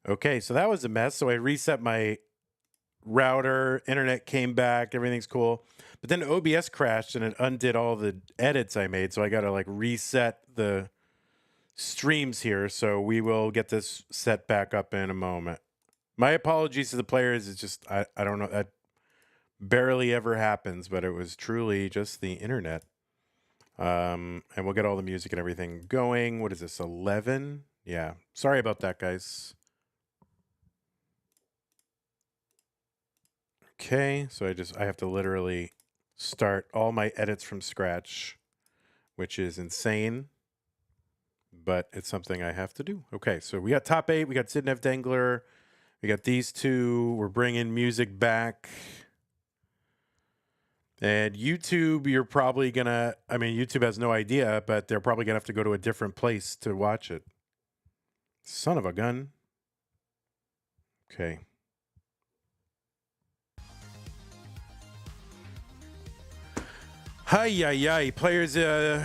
Okay, so that was a mess. So I reset my router, internet came back, everything's cool. But then OBS crashed and it undid all the edits I made. So I got to like reset the streams here. So we will get this set back up in a moment. My apologies to the players. It's just, I don't know. That barely ever happens, but it was truly just the internet. And we'll get all the music and everything going. What is this, 11? Yeah. Sorry about that, guys. Okay, so I have to literally start all my edits from scratch, which is insane, but it's something I have to do. Okay, so we got top 8, we got SIDNEV, DENGLER, we got these two, we're bringing music back. And YouTube, you're probably gonna, I mean, YouTube has no idea, but they're probably gonna have to go to a different place to watch it. Son of a gun. Okay. Hi, players. Oh,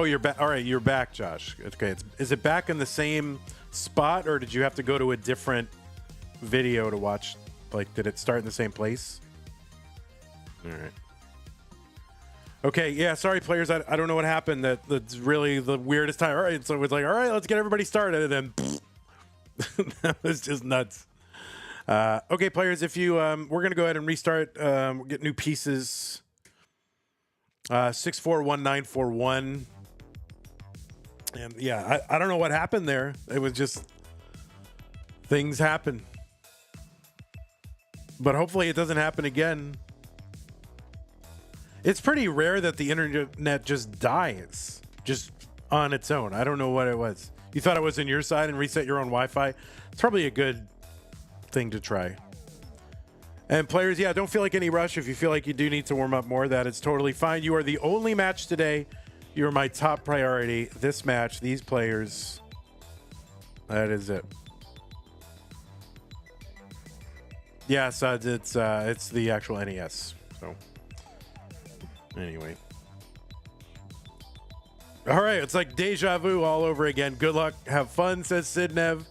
you're back. All right, you're back, Josh. Okay, is it back in the same spot, or did you have to go to a different video to watch? Like, did it start in the same place? All right. Okay, yeah, sorry, players. I don't know what happened. That's really the weirdest time. All right, so it's like, all right, let's get everybody started, and then that was just nuts. Okay, players, if you, we're going to go ahead and restart, get new pieces. 641941. And yeah, I don't know what happened there. It was just, things happen. But hopefully it doesn't happen again. It's pretty rare that the internet just dies, just on its own. I don't know what it was. You thought it was on your side and reset your own Wi-Fi? It's probably a good thing to try. And players, yeah, don't feel like any rush. If you feel like you do need to warm up more, that is totally fine. You are the only match today. You are my top priority. This match, these players, that is it. Yes, it's the actual NES. So anyway. All right, it's like deja vu all over again. Good luck, have fun, says SIDNEV.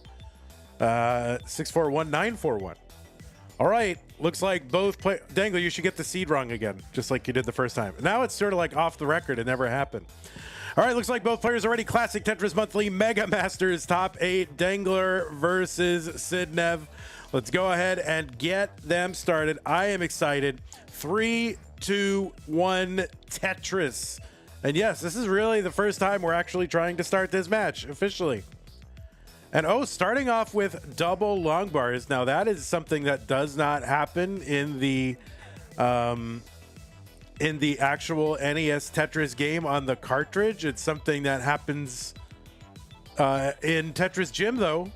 641941. All right, looks like both play. DENGLER, you should get the seed wrong again, just like you did the first time. Now it's sort of like off the record. It never happened. All right, looks like both players are ready. Classic Tetris Monthly Mega Masters Top 8. DENGLER versus SIDNEV. Let's go ahead and get them started. I am excited. 3, 2, 1, Tetris. And yes, this is really the first time we're actually trying to start this match officially. And oh, starting off with double long bars. Now that is something that does not happen in the actual NES Tetris game on the cartridge. It's something that happens in Tetris Gym though.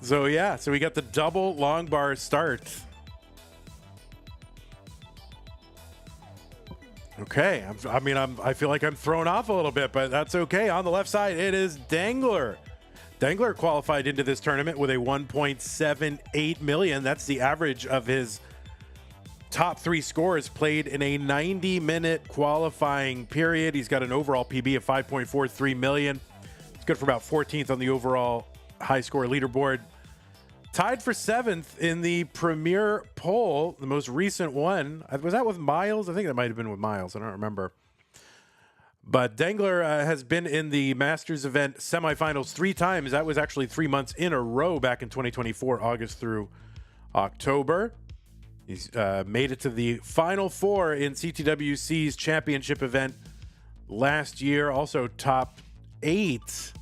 So yeah, so we got the double long bar start. Okay, I feel like I'm thrown off a little bit, but that's okay. On the left side, it is DENGLER. DENGLER qualified into this tournament with a 1.78 million. That's the average of his top 3 scores played in a 90-minute qualifying period. He's got an overall PB of 5.43 million. It's good for about 14th on the overall high score leaderboard. Tied for 7th in the Premier poll, the most recent one. Was that with Miles? I think that might have been with Miles. I don't remember. But DENGLER has been in the Masters event semifinals 3 times. That was actually 3 months in a row back in 2024, August through October. He's made it to the Final 4 in CTWC's championship event last year. Also top 8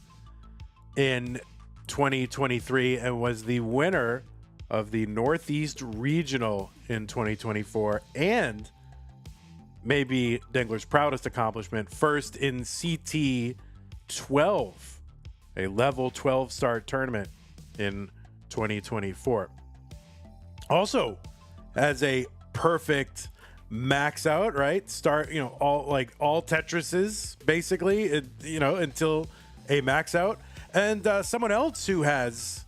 in 2023 and was the winner of the Northeast Regional in 2024 and maybe DENGLER's proudest accomplishment, first in CT 12, a level 12 star tournament in 2024. Also has a perfect max out, right? Start, all Tetrises basically, until a max out. And someone else who has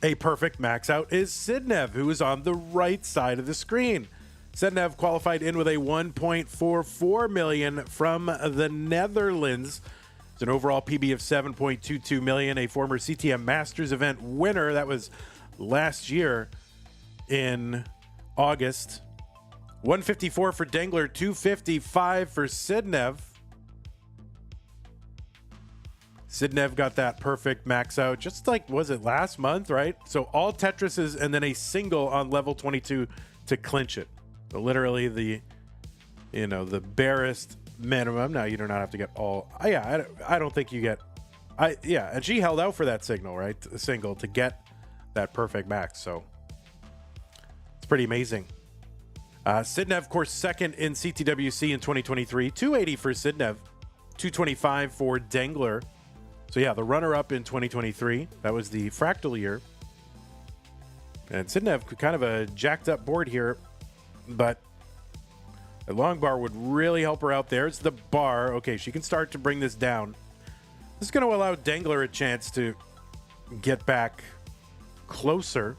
a perfect max out is SIDNEV, who is on the right side of the screen. SIDNEV qualified in with a 1.44 million from the Netherlands. It's an overall PB of 7.22 million, a former CTM Masters event winner. That was last year in August. 154 for DENGLER, 255 for SIDNEV. SIDNEV got that perfect max out just like, was it last month, right? So all Tetrises and then a single on level 22 to clinch it. So literally the, you know, the barest minimum. Now you do not have to get all, yeah, I don't think you get, yeah, and she held out for that signal, right? The single to get that perfect max. So it's pretty amazing. SIDNEV, of course, second in CTWC in 2023, 280 for SIDNEV, 225 for DENGLER. So yeah, the runner-up in 2023, that was the fractal year. And SIDNEV, kind of a jacked up board here, but a long bar would really help her out. There's the bar. Okay, she can start to bring this down. This is going to allow DENGLER a chance to get back closer.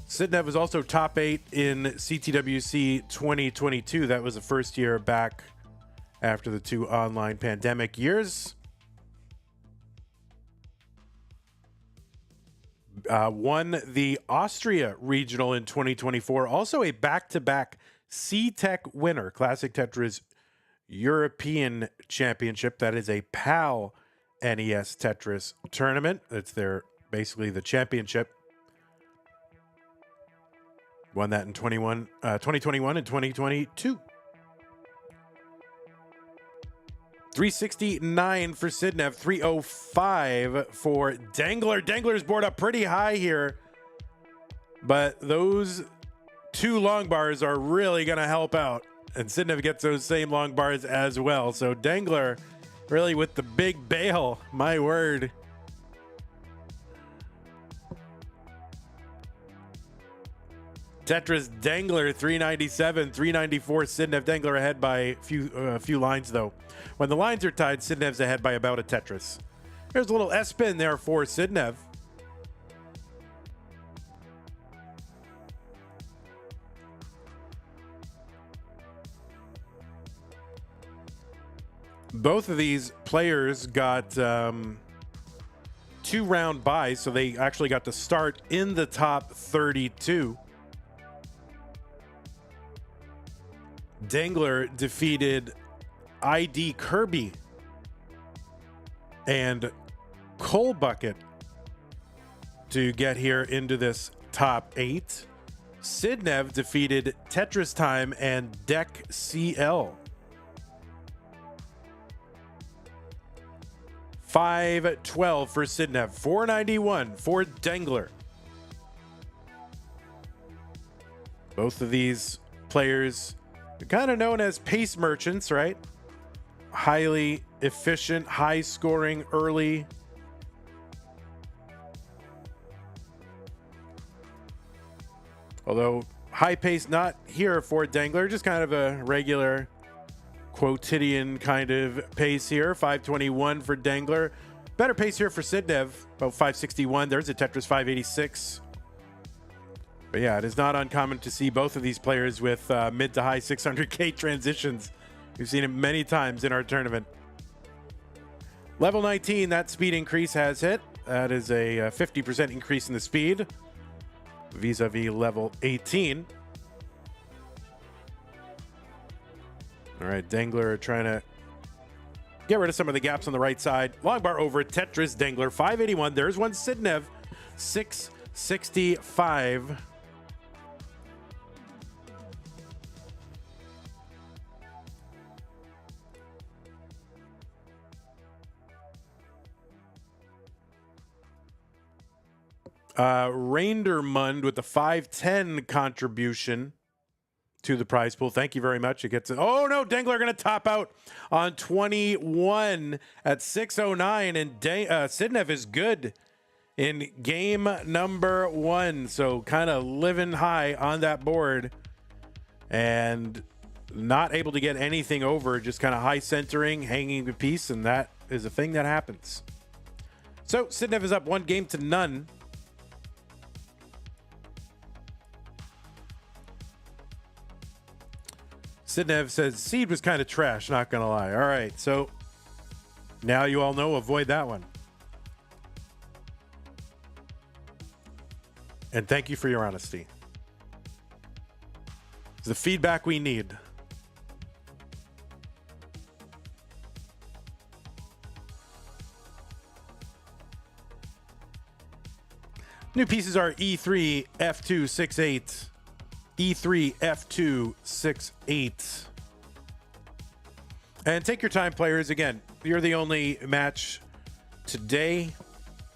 SIDNEV was also top 8 in CTWC 2022. That was the first year back after the 2 online pandemic years. Won the Austria Regional in 2024. Also a back-to-back C-Tech winner. Classic Tetris European Championship. That is a PAL NES Tetris tournament. It's their, basically the championship. Won that in 2021 and 2022. 369 for SIDNEV, 305 for DENGLER. DENGLER's board up pretty high here, but those 2 long bars are really going to help out, and SIDNEV gets those same long bars as well. So DENGLER really with the big bail, my word. Tetris DENGLER 397, 394 SIDNEV. DENGLER ahead by a few lines though. When the lines are tied, SIDNEV's ahead by about a Tetris. There's a little S-spin there for SIDNEV. Both of these players got 2-round buys, so they actually got to start in the top 32. DENGLER defeated ID Kirby and Coal Bucket to get here into this top 8. SIDNEV defeated Tetris Time and Deck CL. 512 for SIDNEV, 491 for DENGLER. Both of these players are kind of known as pace merchants, right? Highly efficient, high scoring early. Although high pace not here for DENGLER, just kind of a regular quotidian kind of pace here. 521 for DENGLER. Better pace here for SIDNEV, about 561. There's a Tetris 586. But yeah, it is not uncommon to see both of these players with mid to high 600K transitions. We've seen it many times in our tournament. Level 19, that speed increase has hit. That is a 50% increase in the speed vis-a-vis level 18. All right, DENGLER trying to get rid of some of the gaps on the right side. Long bar over Tetris DENGLER, 581. There's one SIDNEV, 665. Reindermund with the 510 contribution to the prize pool. Thank you very much. It gets it. Oh no, DENGLER going to top out on 21 at 609, and SIDNEV is good in game number 1. So kind of living high on that board and not able to get anything over, just kind of high centering, hanging the piece, and that is a thing that happens. So SIDNEV is up 1-0. SIDNEV says seed was kind of trash, not gonna lie. All right, so now you all know, avoid that one. And thank you for your honesty. It's the feedback we need. New pieces are E3 F268. E3 F268. And take your time, players. Again, you're the only match today.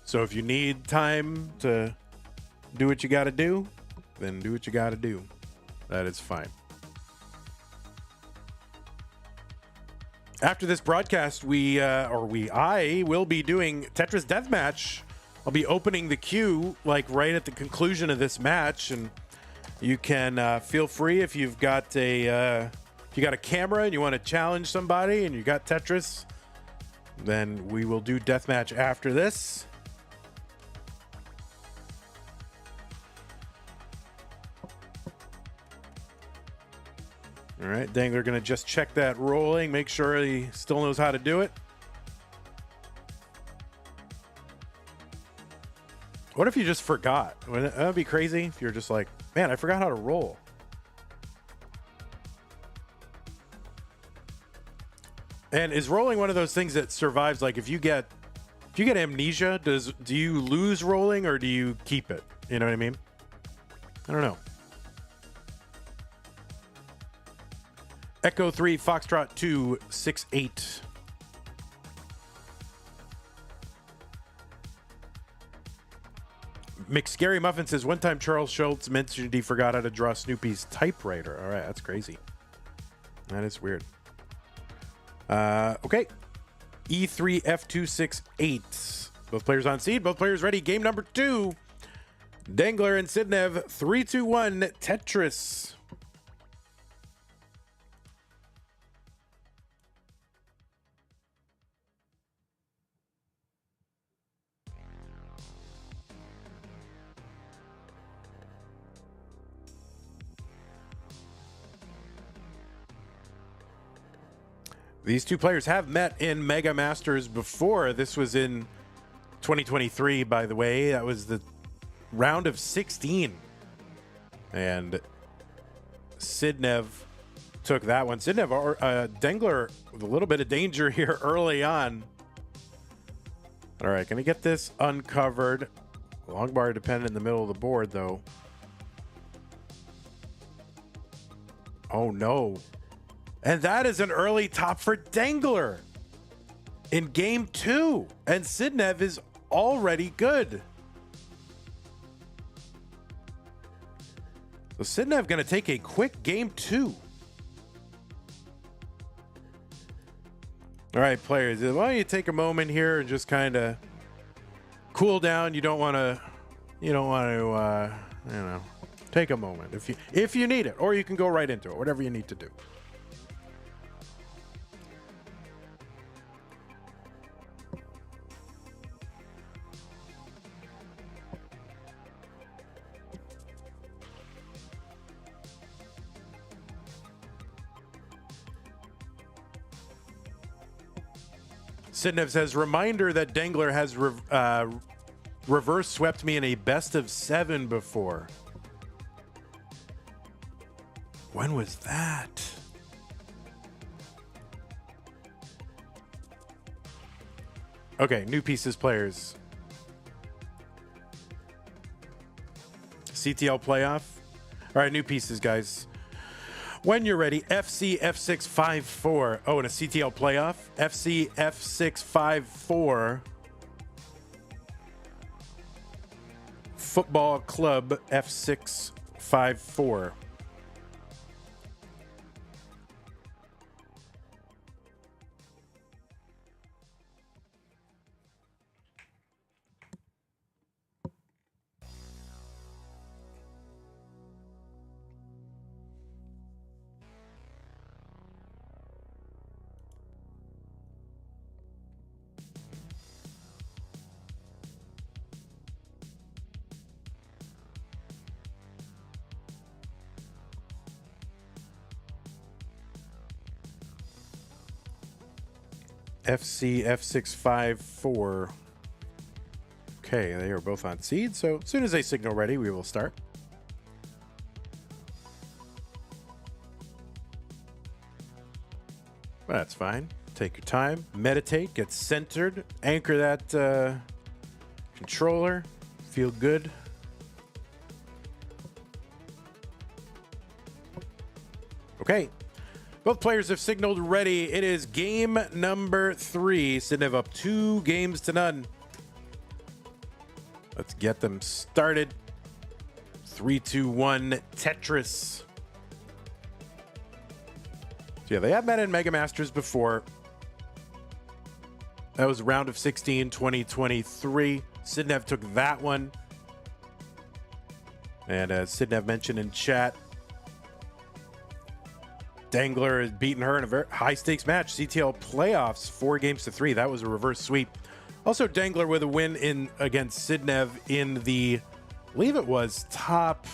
So if you need time to do what you got to do, then do what you got to do. That is fine. After this broadcast, I will be doing Tetris Deathmatch. I'll be opening the queue like right at the conclusion of this match, and you can feel free if you've got a camera and you want to challenge somebody and you got Tetris, then we will do deathmatch after this. All right, Dangler gonna just check that rolling, make sure he still knows how to do it. What if you just forgot? That would be crazy if you're just like, man, I forgot how to roll. And is rolling one of those things that survives? Like if you get amnesia, do you lose rolling or do you keep it? You know what I mean? I don't know. Echo 3, Foxtrot 2, 6-8. McScary Muffin says, one time Charles Schultz mentioned he forgot how to draw Snoopy's typewriter. All right, that's crazy. That is weird. Okay. E3 F268. Both players on seed, both players ready. Game number 2. Dangler and SIDNEV, 3-2-1 Tetris. These two players have met in Mega Masters before. This was in 2023, by the way. That was the round of 16. And SIDNEV took that one. SIDNEV, Dangler with a little bit of danger here early on. All right, gonna get this uncovered. Long bar dependent in the middle of the board, though. Oh, no. And that is an early top for Dangler in game 2. And SIDNEV is already good. So SIDNEV going to take a quick game 2. All right, players, why don't you take a moment here and just kind of cool down. You don't want to, take a moment if you need it, or you can go right into it, whatever you need to do. SIDNEV says, reminder that Dangler has reverse swept me in a best of 7 before. When was that? Okay, new pieces, players. CTL playoff. All right, new pieces, guys. When you're ready, FC F654. Oh, and a CTL playoff. FC F654. Football Club F654. FC F654. Okay, they are both on seed, so as soon as they signal ready, we will start. That's fine. Take your time, meditate, get centered, anchor that controller, feel good. Okay, both players have signaled ready. It is game number 3. SIDNEV up 2 games to none. Let's get them started. 3, 2, 1, Tetris. So yeah, they have met in Mega Masters before. That was round of 16, 2023. SIDNEV took that one. And as SIDNEV mentioned in chat, DENGLER has beaten her in a very high-stakes match. CTL playoffs, 4 games to 3. That was a reverse sweep. Also, DENGLER with a win against SIDNEV in the, I believe it was top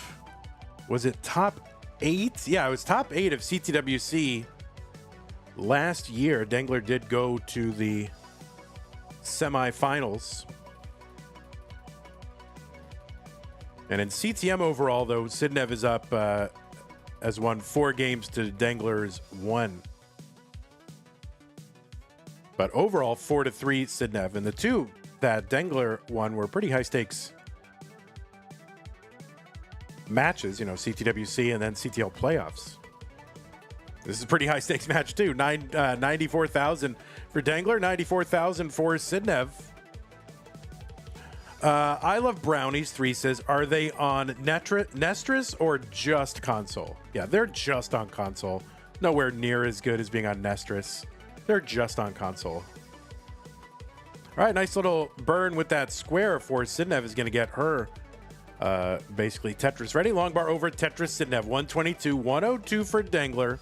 8? Yeah, it was top 8 of CTWC last year. DENGLER did go to the semifinals. And in CTM overall, though, SIDNEV is up, has won 4 games to DENGLER's 1. But overall, 4-3 SIDNEV. And the 2 that DENGLER won were pretty high stakes matches, you know, CTWC and then CTL playoffs. This is a pretty high stakes match too. 94,000 for DENGLER, 94,000 for SIDNEV. I Love Brownies 3 says, are they on Nestris or just console? Yeah, they're just on console. Nowhere near as good as being on Nestris. They're just on console. All right, nice little burn with that square for SIDNEV is going to get her basically Tetris ready. Long bar over Tetris SIDNEV, 122, 102 for DENGLER.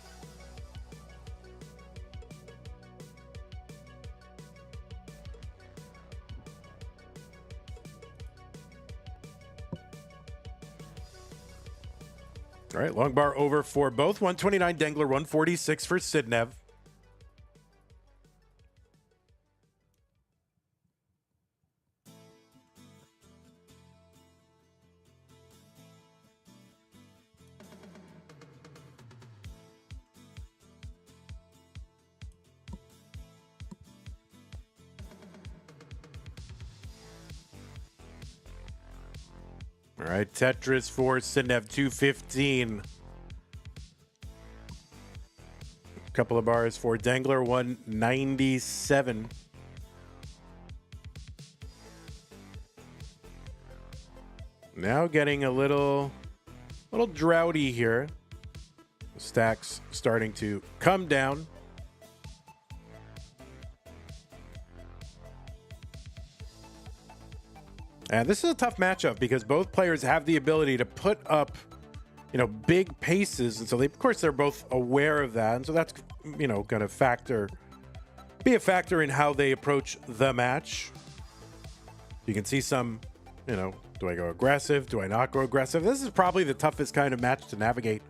All right, long bar over for both. 129 DENGLER, 146 for SIDNEV. All right, Tetris for SIDNEV, 215. A couple of bars for DENGLER, 197. Now getting a little droughty here. The stacks starting to come down. And this is a tough matchup because both players have the ability to put up, you know, big paces. And so they, of course, they're both aware of that. And so that's, you know, going to be a factor in how they approach the match. You can see some, you know, do I go aggressive? Do I not go aggressive? This is probably the toughest kind of match to navigate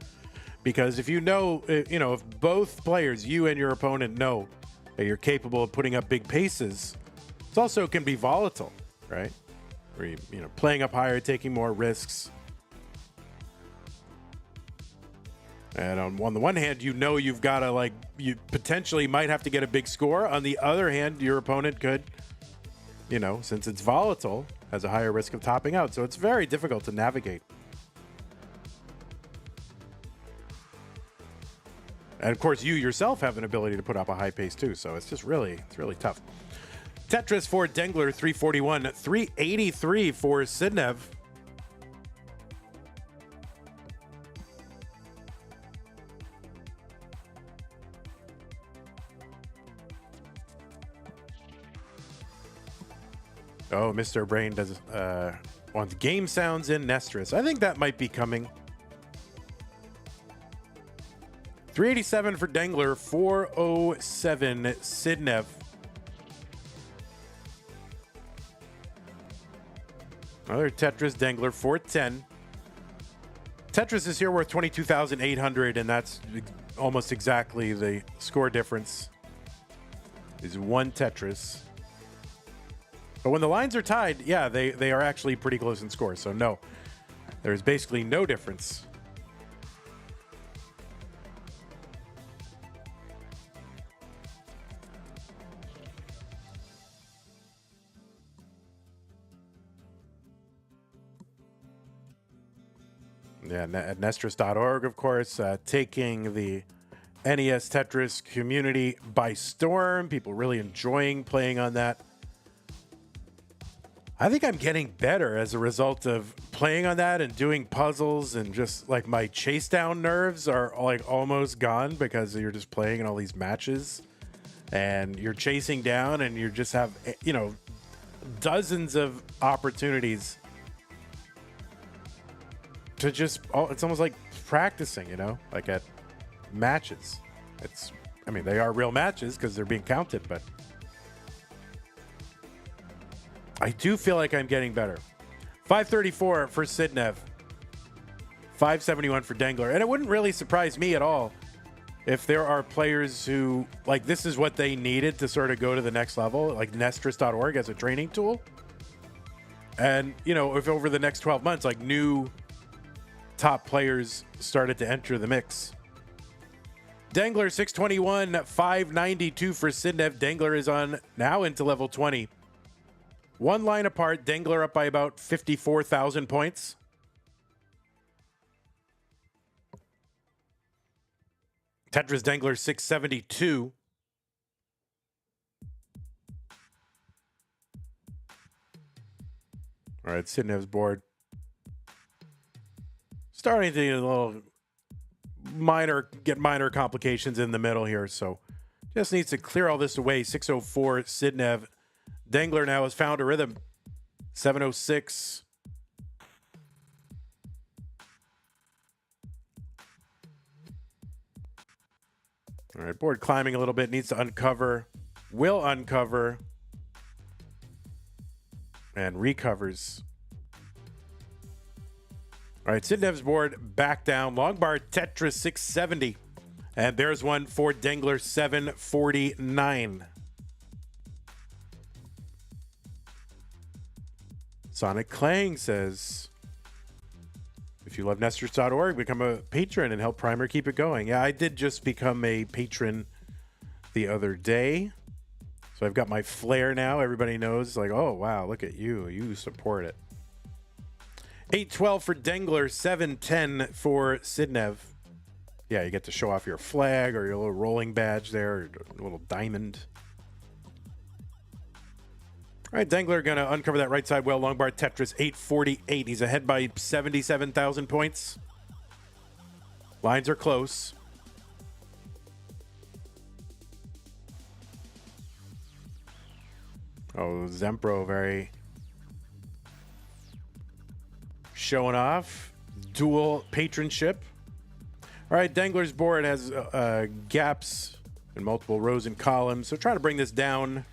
because if if both players, you and your opponent, know that you're capable of putting up big paces, it also can be volatile, right? Where you know, playing up higher, taking more risks. And on the one hand, you know you've got to, you potentially might have to get a big score. On the other hand, your opponent could, you know, since it's volatile, has a higher risk of topping out. So it's very difficult to navigate. And of course, you yourself have an ability to put up a high pace too. So it's just it's really tough. Tetris for DENGLER, 341, 383 for SIDNEV. Oh, Mr. Brain does wants game sounds in Nestris. I think that might be coming. 387 for DENGLER, 407 SIDNEV. Another Tetris DENGLER, 410. Tetris is here worth 22,800, and that's almost exactly the score difference. is one Tetris. But when the lines are tied, yeah, they are actually pretty close in score. So no, there's basically no difference. Yeah, at Nestris.org, of course, taking the NES Tetris community by storm. People really enjoying playing on that. I think I'm getting better as a result of playing on that and doing puzzles, and just like my chase down nerves are like almost gone because you're just playing in all these matches and you're chasing down and you just have, you know, dozens of opportunities to just, it's almost like practicing, you know, like at matches. I mean, they are real matches because they're being counted, but I do feel like I'm getting better. 534 for SIDNEV. 571 for DENGLER. And it wouldn't really surprise me at all if there are players who, like, this is what they needed to sort of go to the next level, like Nestris.org as a training tool. And, you know, if over the next 12 months, like, new top players started to enter the mix. DENGLER 621, 592 for SIDNEV. DENGLER is on now into level 20. One line apart, DENGLER up by about 54,000 points. Tetris DENGLER 672. All right, SIDNEV's board starting to get a little minor complications in the middle here, so just needs to clear all this away. 604 SIDNEV. DENGLER now has found a rhythm. 706. All right, board climbing a little bit, needs to uncover, will uncover, and recovers. All right, SIDNEV's board back down. Long bar Tetris 670. And there's one for DENGLER 749. Sonic Clang says, if you love Nestris.org, become a patron and help Primer keep it going. Yeah, I did just become a patron the other day. So I've got my flair now. Everybody knows, like, oh, wow, look at you. You support it. 812 for DENGLER, 710 for SIDNEV. Yeah, you get to show off your flag or your little rolling badge there, or a little diamond. All right, DENGLER going to uncover that right side well. Long bar Tetris 848. He's ahead by 77,000 points. Lines are close. Oh, Zempro very showing off. Dual patronship. All right, DENGLER's board has gaps in multiple rows and columns. So try to bring this down.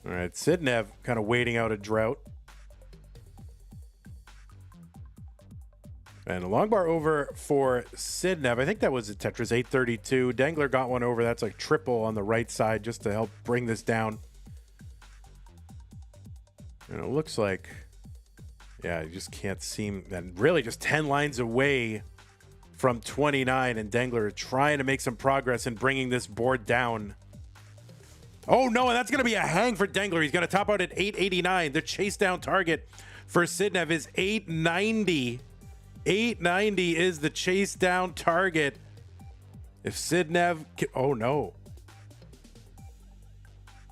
All right, SIDNEV kind of waiting out a drought. And a long bar over for SIDNEV. I think that was a Tetris 832. DENGLER got one over. That's like triple on the right side just to help bring this down. And it looks like, yeah, you just can't seem, and really just 10 lines away from 29. And DENGLER trying to make some progress in bringing this board down. Oh, no, and that's going to be a hang for DENGLER. He's going to top out at 889. The chase down target for SIDNEV is 890. 890 is the chase down target. If SIDNEV can, oh no.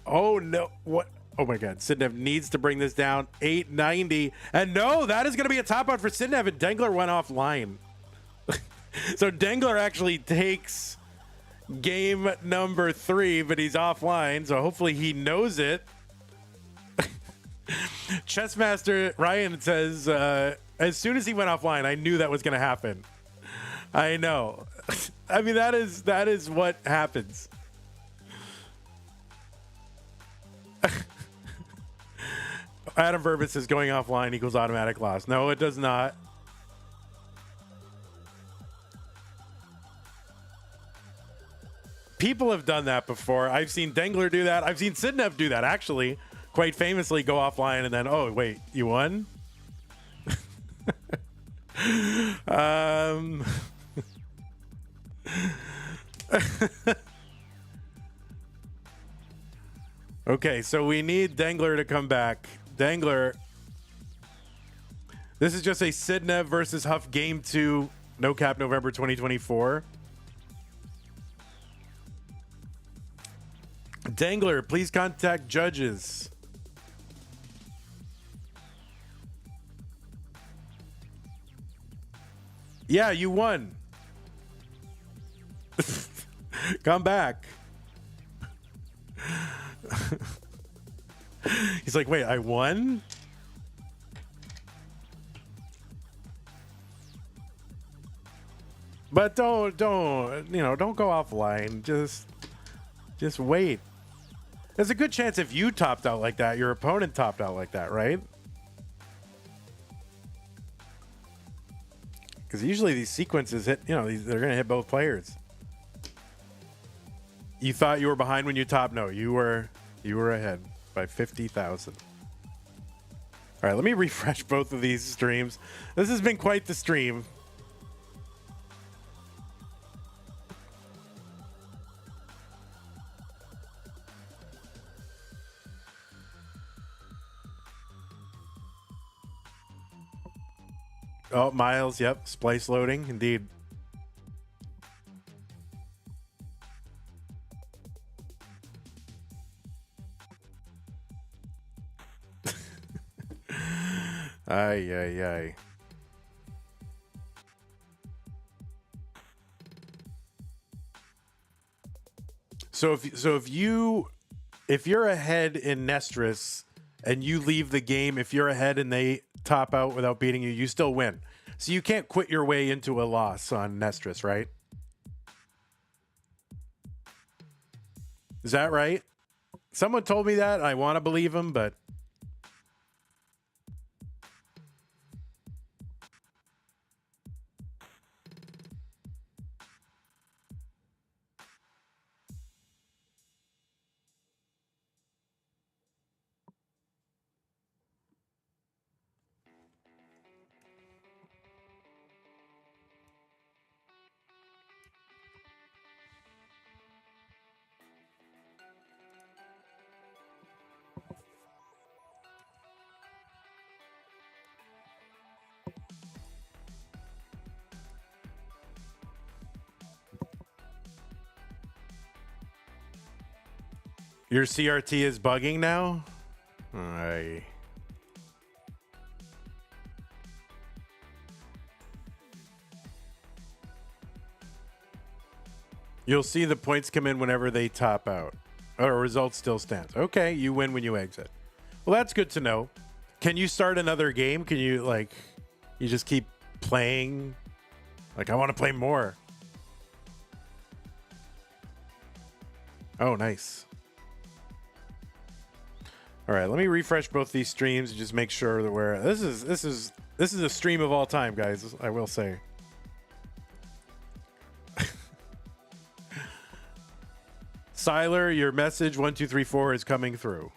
Oh no. What? Oh my God. SIDNEV needs to bring this down. 890. And no, that is going to be a top out for SIDNEV, and DENGLER went offline. So DENGLER actually takes game number 3, but he's offline. So hopefully he knows it. Chessmaster Ryan says, as soon as he went offline, I knew that was going to happen. I know. I mean, that is what happens. Adam Verbis says going offline equals automatic loss. No, it does not. People have done that before. I've seen DENGLER do that. I've seen SIDNEV do that, actually. Quite famously go offline and then, oh, wait, you won? Okay, so we need DENGLER to come back. DENGLER. This is just a SIDNEV versus Huff Game 2, no cap November 2024. DENGLER, please contact judges. Yeah, you won. Come back. He's like, wait, I won? But don't go offline. Just wait. There's a good chance if you topped out like that, your opponent topped out like that, right? Because usually these sequences hit, they're going to hit both players. You thought you were behind when you topped? No, you were ahead by 50,000. All right, let me refresh both of these streams. This has been quite the stream. Oh, Miles, yep. Splice loading, indeed. Ay, ay, ay. So if you're ahead in Nestris and you leave the game, if you're ahead and they top out without beating you, you still win. So you can't quit your way into a loss on Nestris, right? Is that right? Someone told me that. I want to believe him, but your CRT is bugging now? Aye. You'll see the points come in whenever they top out. Or results still stands. Okay, you win when you exit. Well, that's good to know. Can you start another game? Can you, you just keep playing? I want to play more. Oh, nice. All right, let me refresh both these streams and just make sure that we're this is a stream of all time, guys. I will say. Siler, your message 1234 is coming through.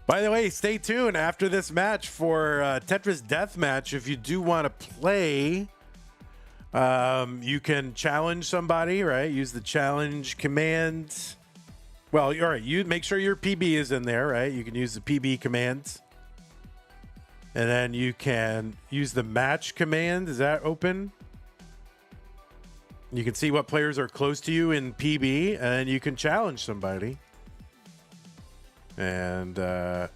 By the way, stay tuned after this match for Tetris Deathmatch. If you do want to play, you can challenge somebody, right? Use the challenge command. Well, all right, you make sure your PB is in there, right? You can use the PB command. And then you can use the match command. Is that open? You can see what players are close to you in PB, and you can challenge somebody. And no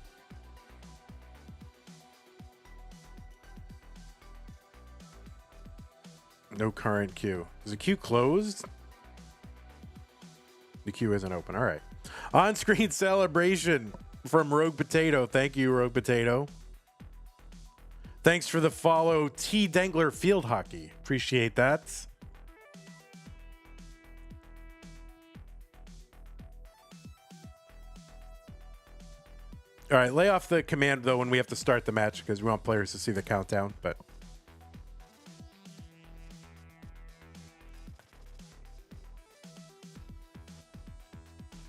current queue. Is the queue closed? The queue isn't open. All right. On-screen celebration from Rogue Potato. Thank you, Rogue Potato. Thanks for the follow, T. DENGLER Field Hockey. Appreciate that. All right, lay off the command, though, when we have to start the match, because we want players to see the countdown, but...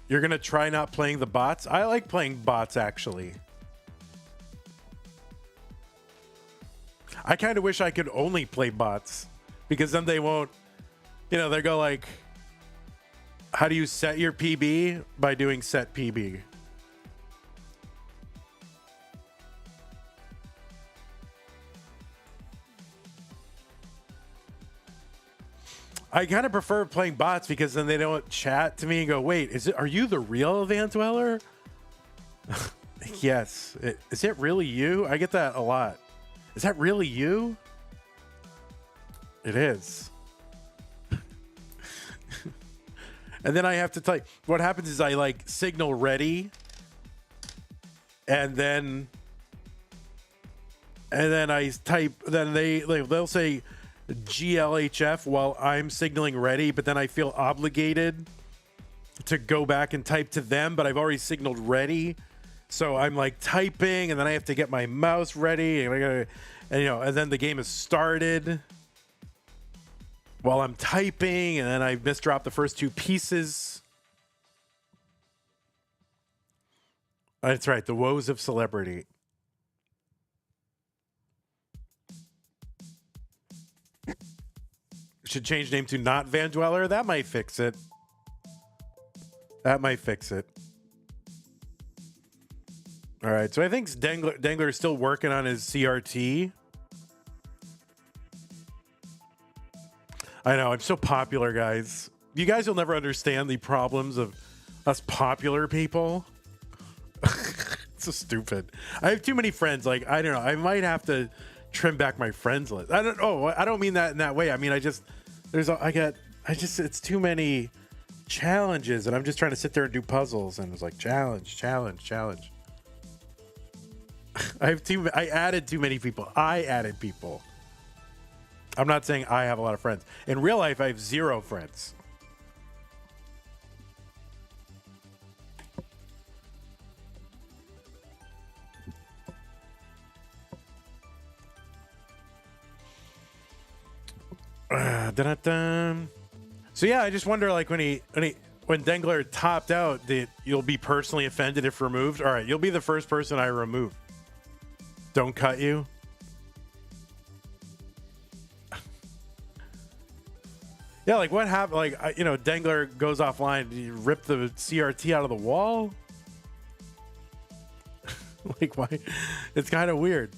You're going to try not playing the bots? I like playing bots, actually. I kind of wish I could only play bots, because then they won't... You know, they go like... How do you set your PB? By doing set PB. I kind of prefer playing bots because then they don't chat to me and go, wait, are you the real Van Dweller? Yes. Is it really you? I get that a lot. Is that really you? It is. And then I have to type. What happens is I like signal ready. And then I type, then they'll say GLHF while I'm signaling ready, but then I feel obligated to go back and type to them, but I've already signaled ready. So I'm like typing, and then I have to get my mouse ready, and and then the game has started while I'm typing, and then I misdropped the first two pieces. That's right, the woes of celebrity. Should change name to not Van Dweller. That might fix it. That might fix it. All right, so I think Dengler is still working on his CRT. I know, I'm so popular, guys. You guys will never understand the problems of us popular people. It's so stupid. I have too many friends. Like, I don't know. I might have to trim back my friends list. I don't mean that in that way. I mean, it's too many challenges, and I'm just trying to sit there and do puzzles, and it's like challenge. I added too many people. I added people. I'm not saying I have a lot of friends. In real life, I have 0 friends. So yeah, I just wonder, like, when Dengler topped out, that you'll be personally offended if removed. All right, you'll be the first person I remove. Don't cut you. Yeah, like what happened? Like, Dengler goes offline. Did you rip the CRT out of the wall? Like, why? It's kind of weird.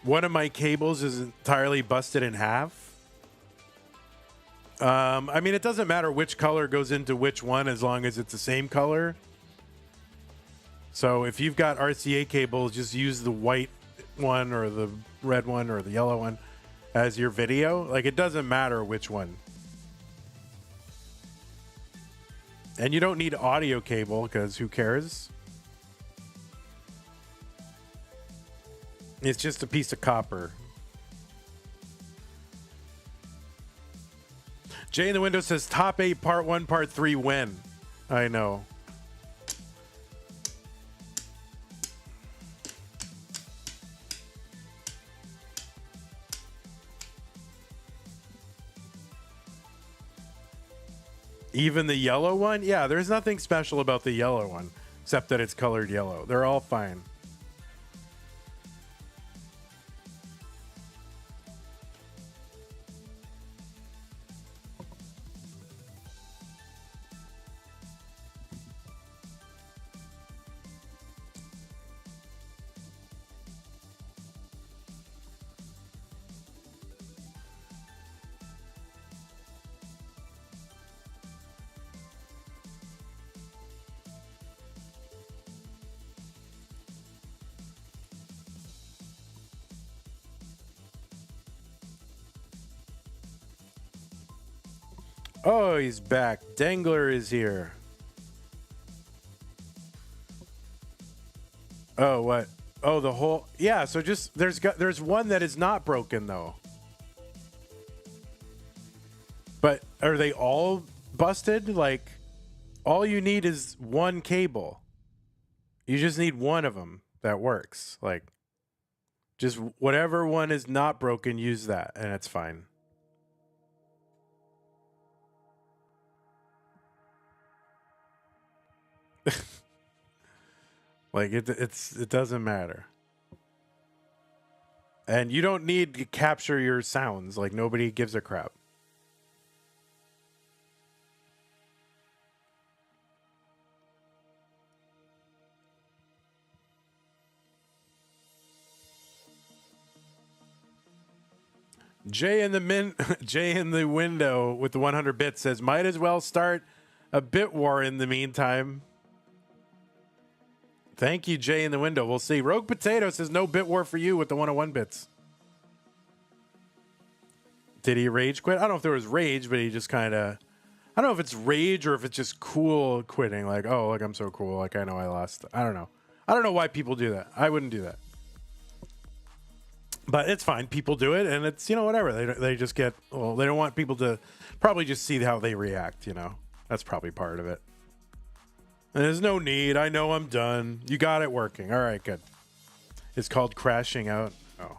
One of my cables is entirely busted in half. I mean, it doesn't matter which color goes into which one as long as it's the same color. So if you've got RCA cables, just use the white one or the red one or the yellow one as your video. Like, it doesn't matter which one. And you don't need audio cable because who cares? It's just a piece of copper. Jay in the window says top 8, part 1, part 3 when? I know. Even the yellow one? Yeah, there's nothing special about the yellow one, except that it's colored yellow. They're all fine. Oh, he's back. Dengler is here. Oh, what? Oh, the whole... Yeah, so just... There's one that is not broken, though. But are they all busted? Like, all you need is one cable. You just need one of them that works. Like, just whatever one is not broken, use that, and it's fine. Like, it doesn't matter. And you don't need to capture your sounds. Like, nobody gives a crap. Jay in the window with the 100 bits says, might as well start a bit war in the meantime. Thank you, Jay in the window. We'll see. Rogue Potato says, no bit war for you with the 101 bits. Did he rage quit? I don't know if there was rage, but he just kind of... I don't know if it's rage or if it's just cool quitting. Like, oh, like, I'm so cool. Like, I know I lost. I don't know. I don't know why people do that. I wouldn't do that. But it's fine. People do it, and it's, you know, whatever. They just get, well, they don't want people to probably just see how they react, you know. That's probably part of it. And there's no need. I know I'm done. You got it working. All right, good. It's called crashing out. Oh.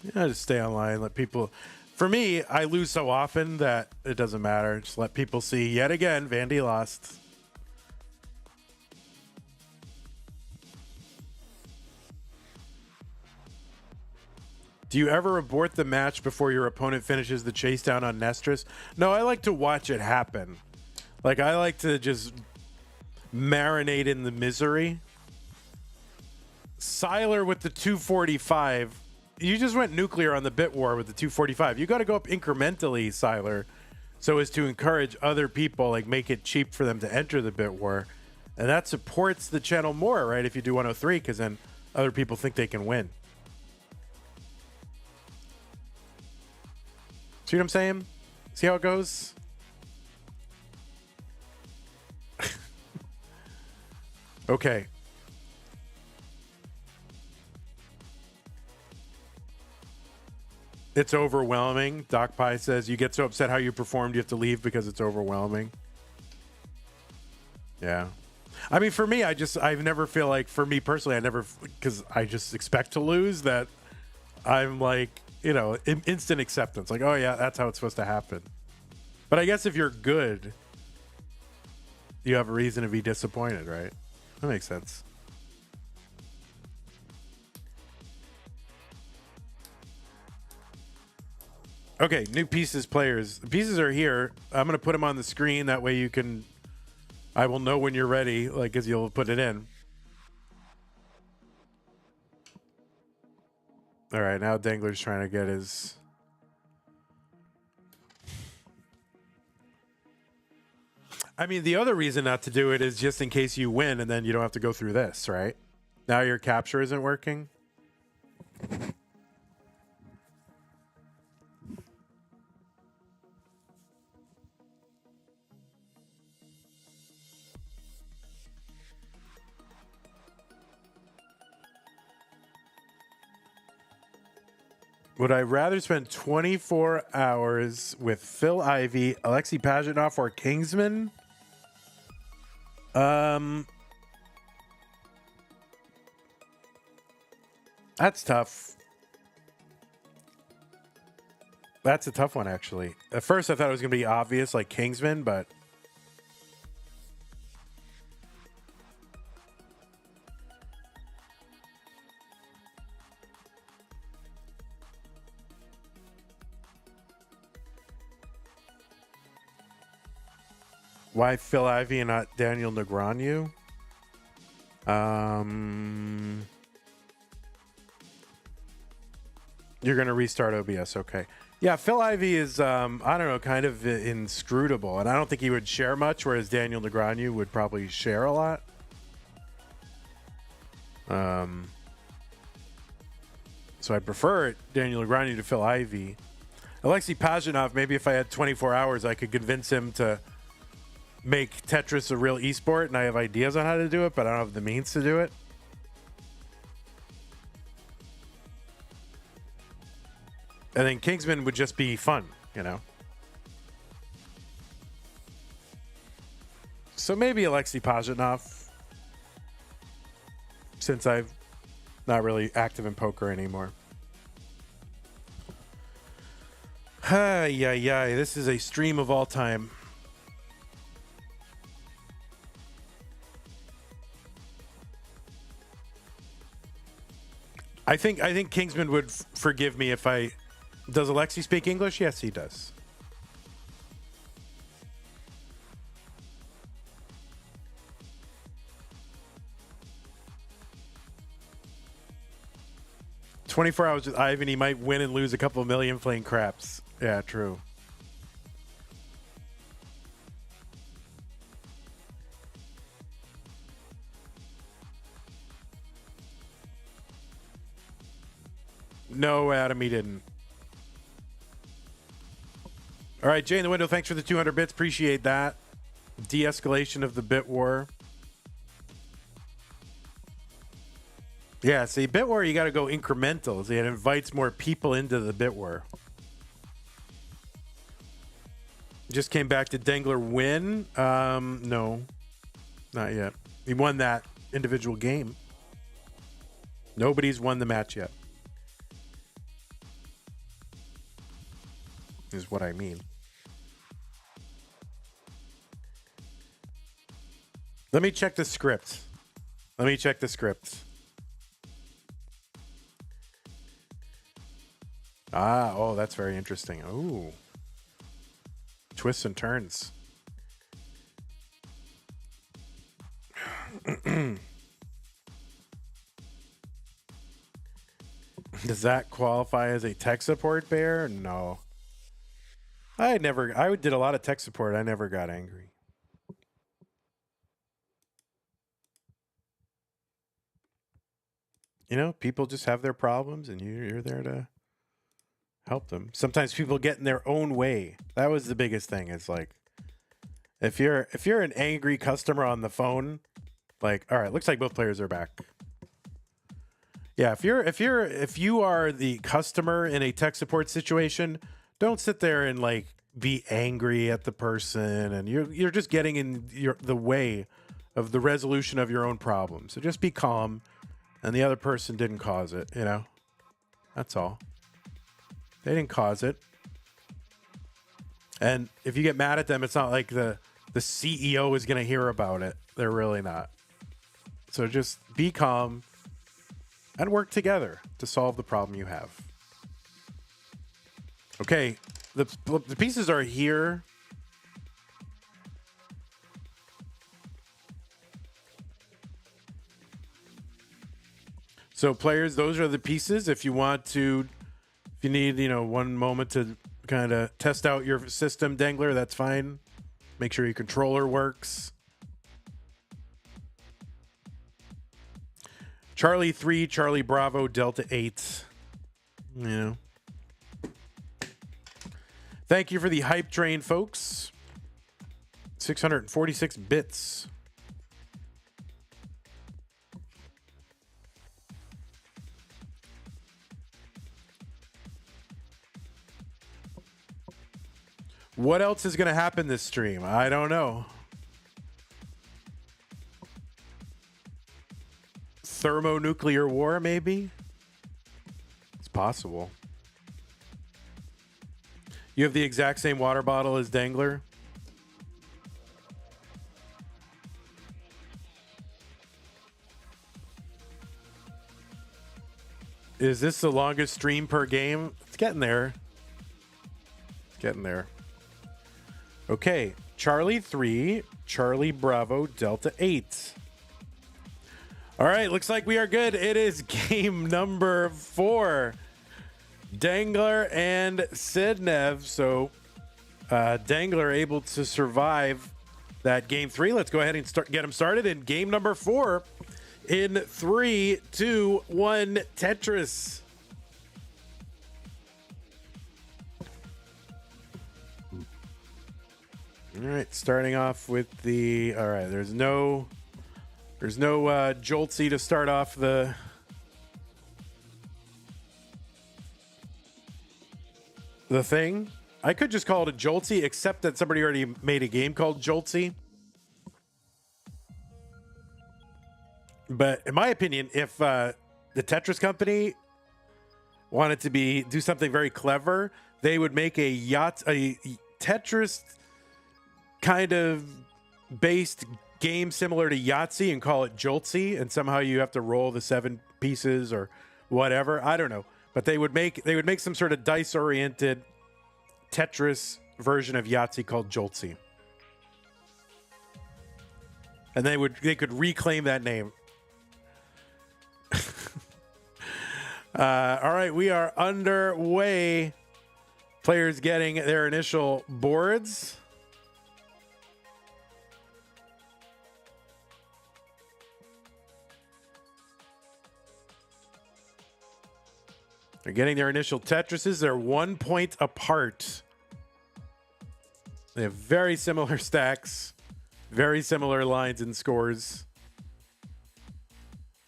Yeah, just stay online. Let people... For me, I lose so often that it doesn't matter. Just let people see, yet again, Vandy lost. Do you ever abort the match before your opponent finishes the chase down on Nestris? No, I like to watch it happen. Like, I like to just marinate in the misery. Siler with the 245. You just went nuclear on the bit war with the 245. You got to go up incrementally, Siler, so as to encourage other people, like make it cheap for them to enter the bit war. And that supports the channel more, right? If you do 103, because then other people think they can win. See what I'm saying? See how it goes? Okay. It's overwhelming. Doc Pie says, you get so upset how you performed, you have to leave because it's overwhelming. Yeah. I mean, for me, I never feel like, for me personally, because I just expect to lose, that I'm like, you know, instant acceptance. Like, oh yeah, that's how it's supposed to happen. But I guess if you're good, you have a reason to be disappointed, right? That makes sense. Okay, new pieces, players. The pieces are here. I'm going to put them on the screen. That way you can... I will know when you're ready, like, as you'll put it in. All right, now Dengler's trying to get his... I mean, the other reason not to do it is just in case you win and then you don't have to go through this, right? Now your capture isn't working. Would I rather spend 24 hours with Phil Ivey, Alexei Pajitnov, or Kingsman? That's tough. That's a tough one, actually. At first, I thought it was going to be obvious, like Kingsman, but... Why Phil Ivey and not Daniel Negreanu? You're going to restart OBS, okay. Yeah, Phil Ivey is, I don't know, kind of inscrutable, and I don't think he would share much, whereas Daniel Negreanu would probably share a lot. So I'd prefer Daniel Negreanu to Phil Ivey. Alexei Pajitnov, maybe if I had 24 hours, I could convince him to make Tetris a real esport, and I have ideas on how to do it, but I don't have the means to do it. And then Kingsman would just be fun, you know? So maybe Alexei Pajitnov, since I'm not really active in poker anymore. Ay, this is a stream of all time. I think Kingsman would forgive me if I... Does Alexei speak English? Yes, he does. "24 hours with Ivan, he might win and lose a couple of million playing craps." Yeah, true. No, Adam, he didn't. All right, Jay in the window, thanks for the 200 bits. Appreciate that. De-escalation of the bit war. Yeah, see, bit war, you got to go incremental. See, it invites more people into the bit war. Just came back to DENGLER win. No, not yet. He won that individual game. Nobody's won the match yet. Is what I mean. Let me check the script. Ah, oh, that's very interesting. Ooh. Twists and turns. Does that qualify as a tech support bear? No. I did a lot of tech support. I never got angry. You know, people just have their problems and you're there to help them. Sometimes people get in their own way. That was the biggest thing. It's like, if you're an angry customer on the phone, like, all right, looks like both players are back. Yeah, if you are the customer in a tech support situation, don't sit there and like be angry at the person, and you're just getting in the way of the resolution of your own problem. So just be calm, and the other person didn't cause it, you know? That's all. They didn't cause it. And if you get mad at them, it's not like the CEO is going to hear about it. They're really not. So just be calm and work together to solve the problem you have. Okay, the pieces are here. So players, those are the pieces. If you need, one moment to kind of test out your system, DENGLER, that's fine. Make sure your controller works. Charlie 3, Charlie Bravo, Delta 8. Yeah. Thank you for the hype train, folks. 646 bits. What else is going to happen this stream? I don't know. Thermonuclear war, maybe? It's possible. You have the exact same water bottle as DENGLER? Is this the longest stream per game? It's getting there. It's getting there. Okay, Charlie 3, Charlie Bravo, Delta 8. All right, looks like we are good. It is game number 4. DENGLER and SIDNEV. So DENGLER able to survive that game 3. Let's go ahead and get him started in game number 4 in 3, 2, 1, Tetris. All right, starting off with the. All right, there's no Joltsy to start off the. The thing. I could just call it a Joltsy, except that somebody already made a game called Joltsy. But in my opinion, if the Tetris company wanted to do something very clever, they would make a Tetris kind of based game similar to Yahtzee and call it Joltsy, and somehow you have to roll the 7 pieces or whatever. I don't know. But they would make some sort of dice-oriented Tetris version of Yahtzee called Joltsy. And they could reclaim that name. All right, we are underway. Players getting their initial boards. They're getting their initial Tetrises. They're 1 point apart. They have very similar stacks, very similar lines and scores.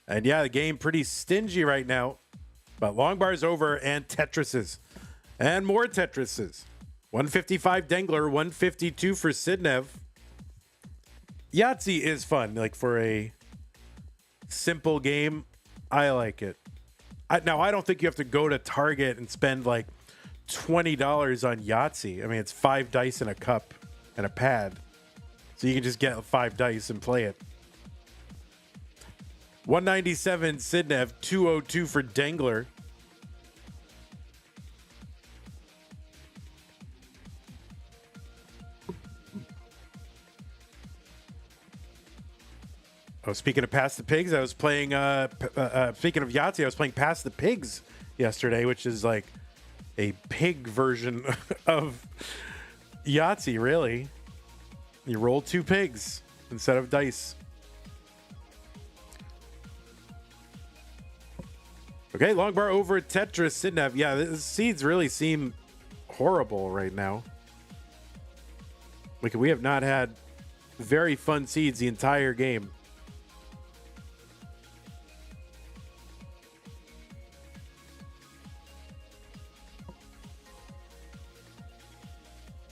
And yeah, the game pretty stingy right now. But long bar's over and Tetrises. And more Tetrises. 155 Dengler, 152 for SIDNEV. Yahtzee is fun. Like for a simple game, I like it. Now, I don't think you have to go to Target and spend like $20 on Yahtzee. I mean, it's 5 dice and a cup and a pad. So you can just get 5 dice and play it. 197 SIDNEV, 202 for Dengler. Oh, speaking of Pass the Pigs, I was playing, speaking of Yahtzee, I was playing Pass the Pigs yesterday, which is like a pig version of Yahtzee, really. You roll 2 pigs instead of dice. Okay, long bar over Tetris, SIDNEV. Yeah, the seeds really seem horrible right now. Like, we have not had very fun seeds the entire game.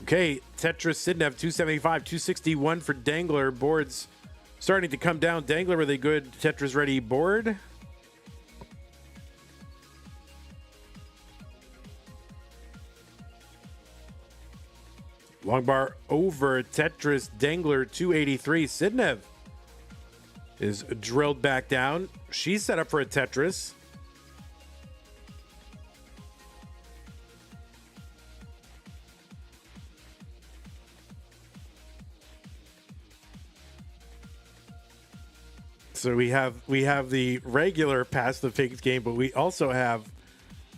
Okay, Tetris SIDNEV 275, 261 for Dengler. Boards starting to come down. Dengler with a good Tetris ready board. Long bar over Tetris Dengler 283. SIDNEV is drilled back down. She's set up for a Tetris. So we have the regular Pass the Pigs game, but we also have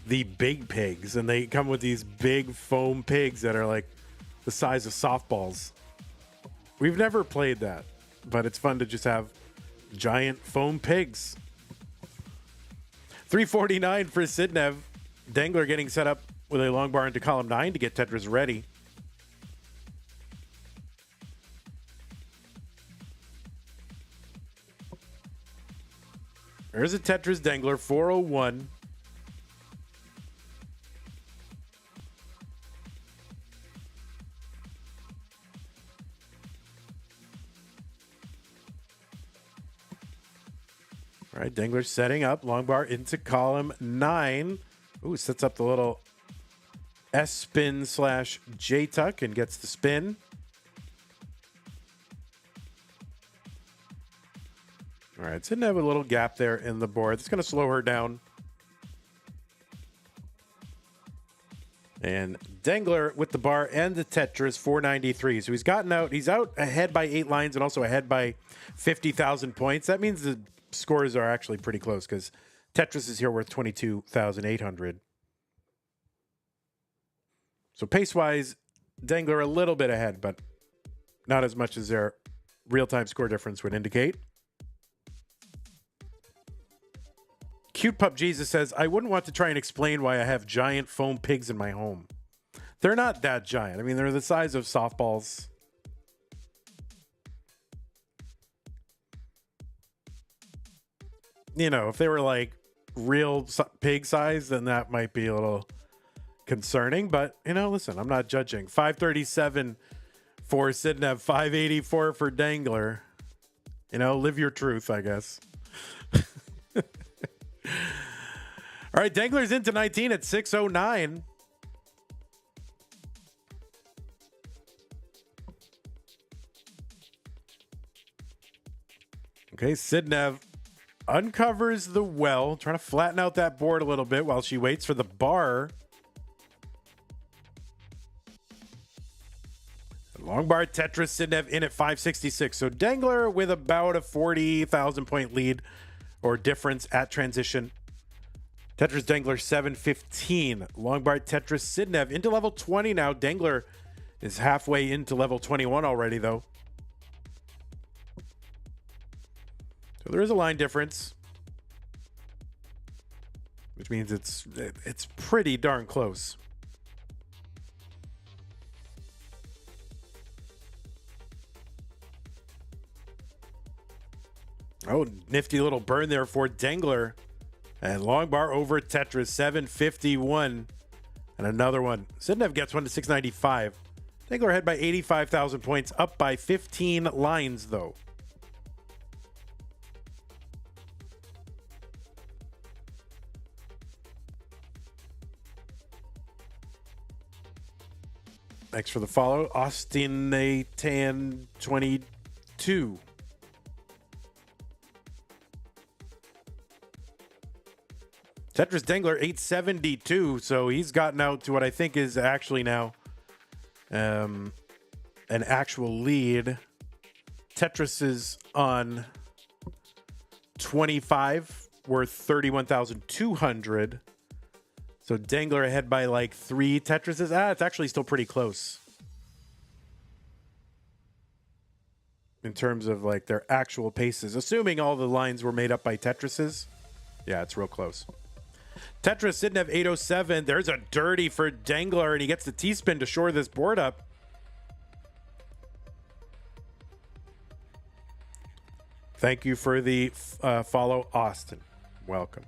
the big pigs, and they come with these big foam pigs that are like the size of softballs. We've never played that, but it's fun to just have giant foam pigs. 349 for SIDNEV. Dengler getting set up with a long bar into column 9 to get Tetris ready. There's a Tetris Dengler, 401. All right, Dengler setting up. Long bar into column 9. Ooh, sets up the little S-spin / J-tuck and gets the spin. All right, so have a little gap there in the board. It's going to slow her down. And Dengler with the bar and the Tetris, 493. So he's out ahead by 8 lines and also ahead by 50,000 points. That means the scores are actually pretty close because Tetris is here worth 22,800. So pace-wise, Dengler a little bit ahead, but not as much as their real-time score difference would indicate. Cute Pup Jesus says, I wouldn't want to try and explain why I have giant foam pigs in my home. They're not that giant. I mean, they're the size of softballs. you know, if they were like real pig size, then that might be a little concerning. But, you know, listen, I'm not judging. 537 for SIDNEV, 584 for DENGLER. You know, live your truth, I guess. All right, DENGLER's into 19 at 609. Okay, SIDNEV uncovers the well, trying to flatten out that board a little bit while she waits for the bar. Long bar Tetris, SIDNEV in at 566. So DENGLER with about a 40,000 point lead or difference at transition. Tetris DENGLER 715. Long bar Tetris, SIDNEV into level 20 now. DENGLER is halfway into level 21 already, though. So there is a line difference, which means it's pretty darn close. Oh, nifty little burn there for DENGLER. And long bar over Tetris, 751. And another one. SIDNEV gets one to 695. DENGLER ahead by 85,000 points, up by 15 lines, though. Thanks for the follow. Austin Natan 22. Tetris DENGLER 872, so he's gotten out to what I think is actually now an actual lead. Tetris is on 25, worth 31,200. So DENGLER ahead by like 3 Tetrises. It's actually still pretty close in terms of like their actual paces. Assuming all the lines were made up by Tetrises. Yeah, it's real close. Tetris SIDNEV 807. There's a dirty for DENGLER, and he gets the T-spin to shore this board up. Thank you for the follow, Austin. Welcome.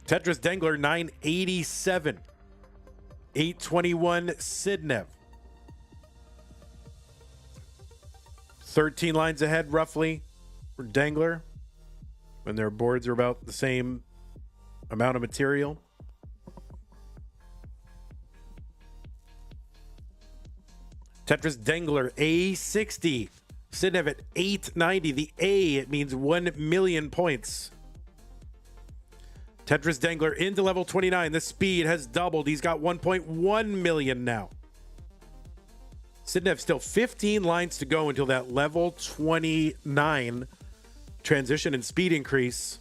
Tetris DENGLER 987. 821 SIDNEV. 13 lines ahead, roughly, for DENGLER, when their boards are about the same amount of material. Tetris DENGLER A60. SIDNEV at 890. The A, it means 1 million points. Tetris DENGLER into level 29. The speed has doubled. He's got 1.1 million now. SIDNEV still 15 lines to go until that level 29 transition and speed increase.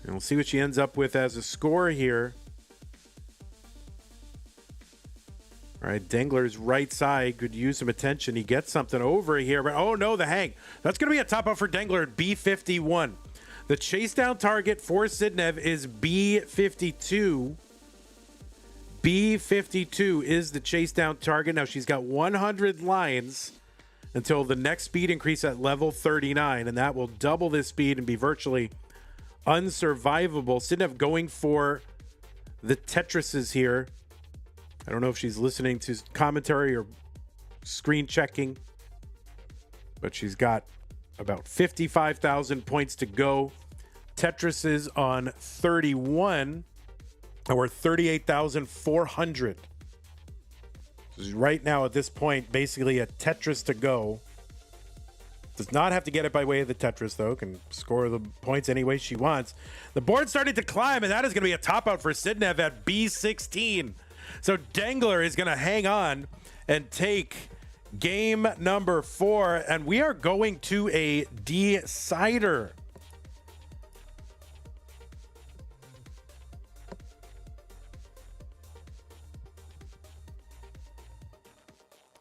And we'll see what she ends up with as a score here. All right, DENGLER's right side could use some attention. He gets something over here. But oh no, the hang. That's going to be a top out for DENGLER at B51. The chase down target for SIDNEV is B52. B52 is the chase down target. Now she's got 100 lines until the next speed increase at level 39, and that will double this speed and be virtually unsurvivable. SIDNEV going for the Tetrises here. I don't know if she's listening to commentary or screen checking, but she's got about 55,000 points to go. Tetrises on 31. Or 38,400. So right now at this point, basically a Tetris to go. Does not have to get it by way of the Tetris, though. Can score the points any way she wants. The board started to climb, and that is going to be a top out for SIDNEV at B16. So DENGLER is going to hang on and take game number 4. And we are going to a decider.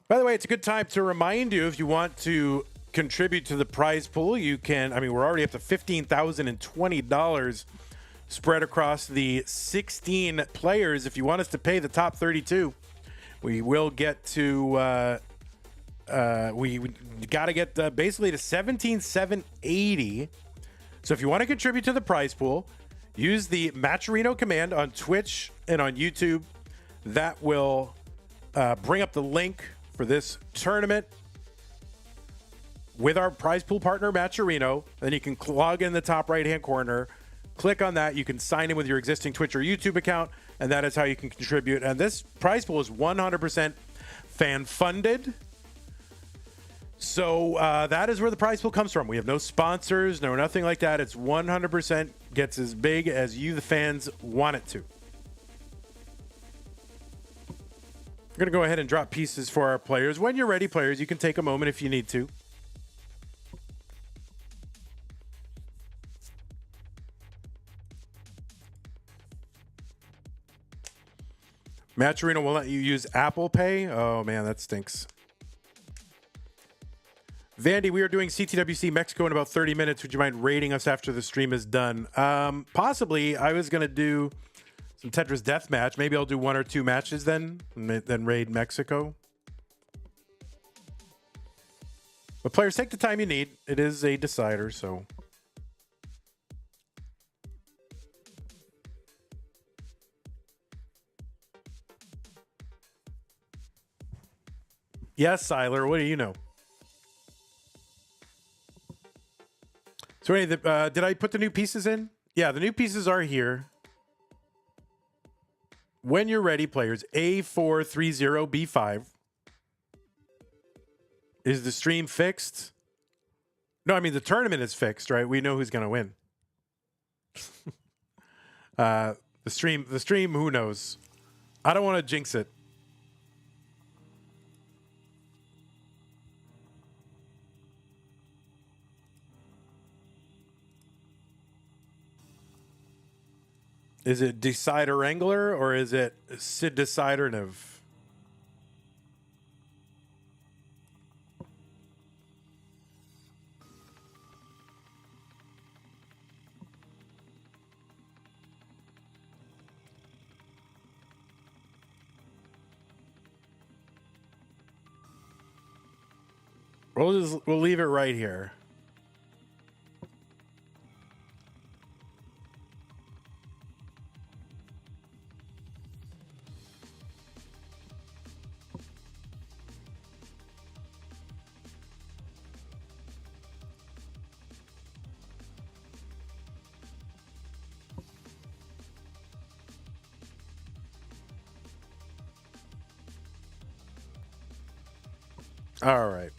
By the way, it's a good time to remind you, if you want to contribute to the prize pool, you can. I mean, we're already up to $15,020 spread across the 16 players. If you want us to pay the top 32, we will get to we got to get basically to 17,780. So if you want to contribute to the prize pool, use the Matcherino command on Twitch and on YouTube. That will bring up the link for this tournament with our prize pool partner, Matcherino. Then you can log in the top right-hand corner, click on that. You can sign in with your existing Twitch or YouTube account, and that is how you can contribute. And this prize pool is 100% fan-funded. So that is where the prize pool comes from. We have no sponsors, no nothing like that. It's 100% gets as big as you, the fans, want it to. We're going to go ahead and drop pieces for our players. When you're ready, players, you can take a moment if you need to. Matcherino will let you use Apple Pay. Oh, man, that stinks. Vandy, we are doing CTWC Mexico in about 30 minutes. Would you mind rating us after the stream is done? Possibly. I was going to do some Tetris Deathmatch. Maybe I'll do 1 or 2 matches then raid Mexico. But players, take the time you need. It is a decider, so... Yes, Siler, what do you know? So anyway, did I put the new pieces in? Yeah, the new pieces are here. When you're ready, players, A430B5. Is the stream fixed? No, I mean, the tournament is fixed, right? We know who's going to win. The stream, who knows? I don't want to jinx it. Is it DEATHMATCH or is it SIDNEV? We'll leave it right here. All right.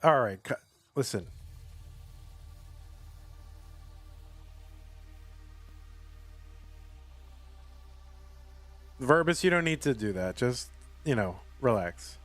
All right, listen. Verbus, you don't need to do that. Just, relax.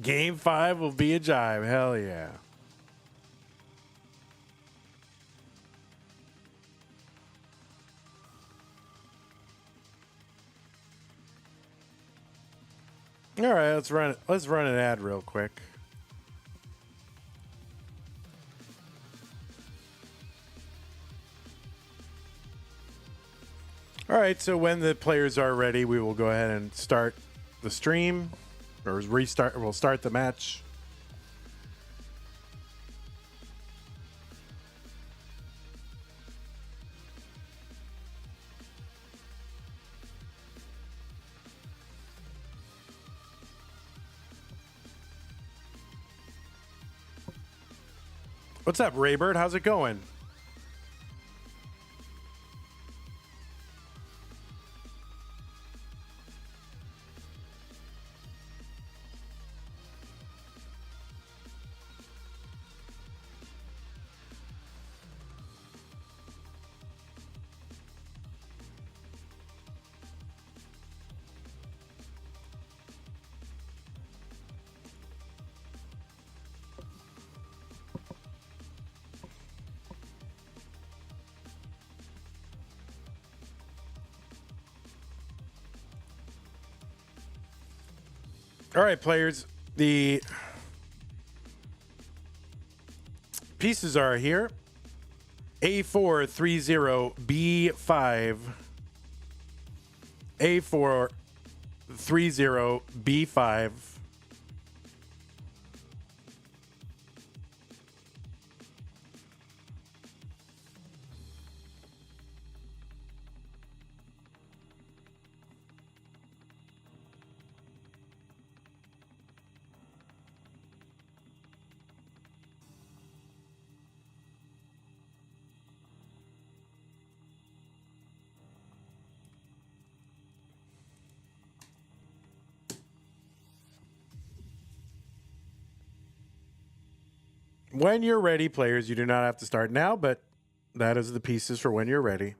Game 5 will be a jive. Hell yeah. All right, let's run it. Let's run an ad real quick. All right, so when the players are ready, we will go ahead and start the stream or restart. We'll start the match. What's up, Raybird? How's it going? All right, players, the pieces are here. A430B5. A430B5. When you're ready, players, you do not have to start now, but that is the pieces for when you're ready.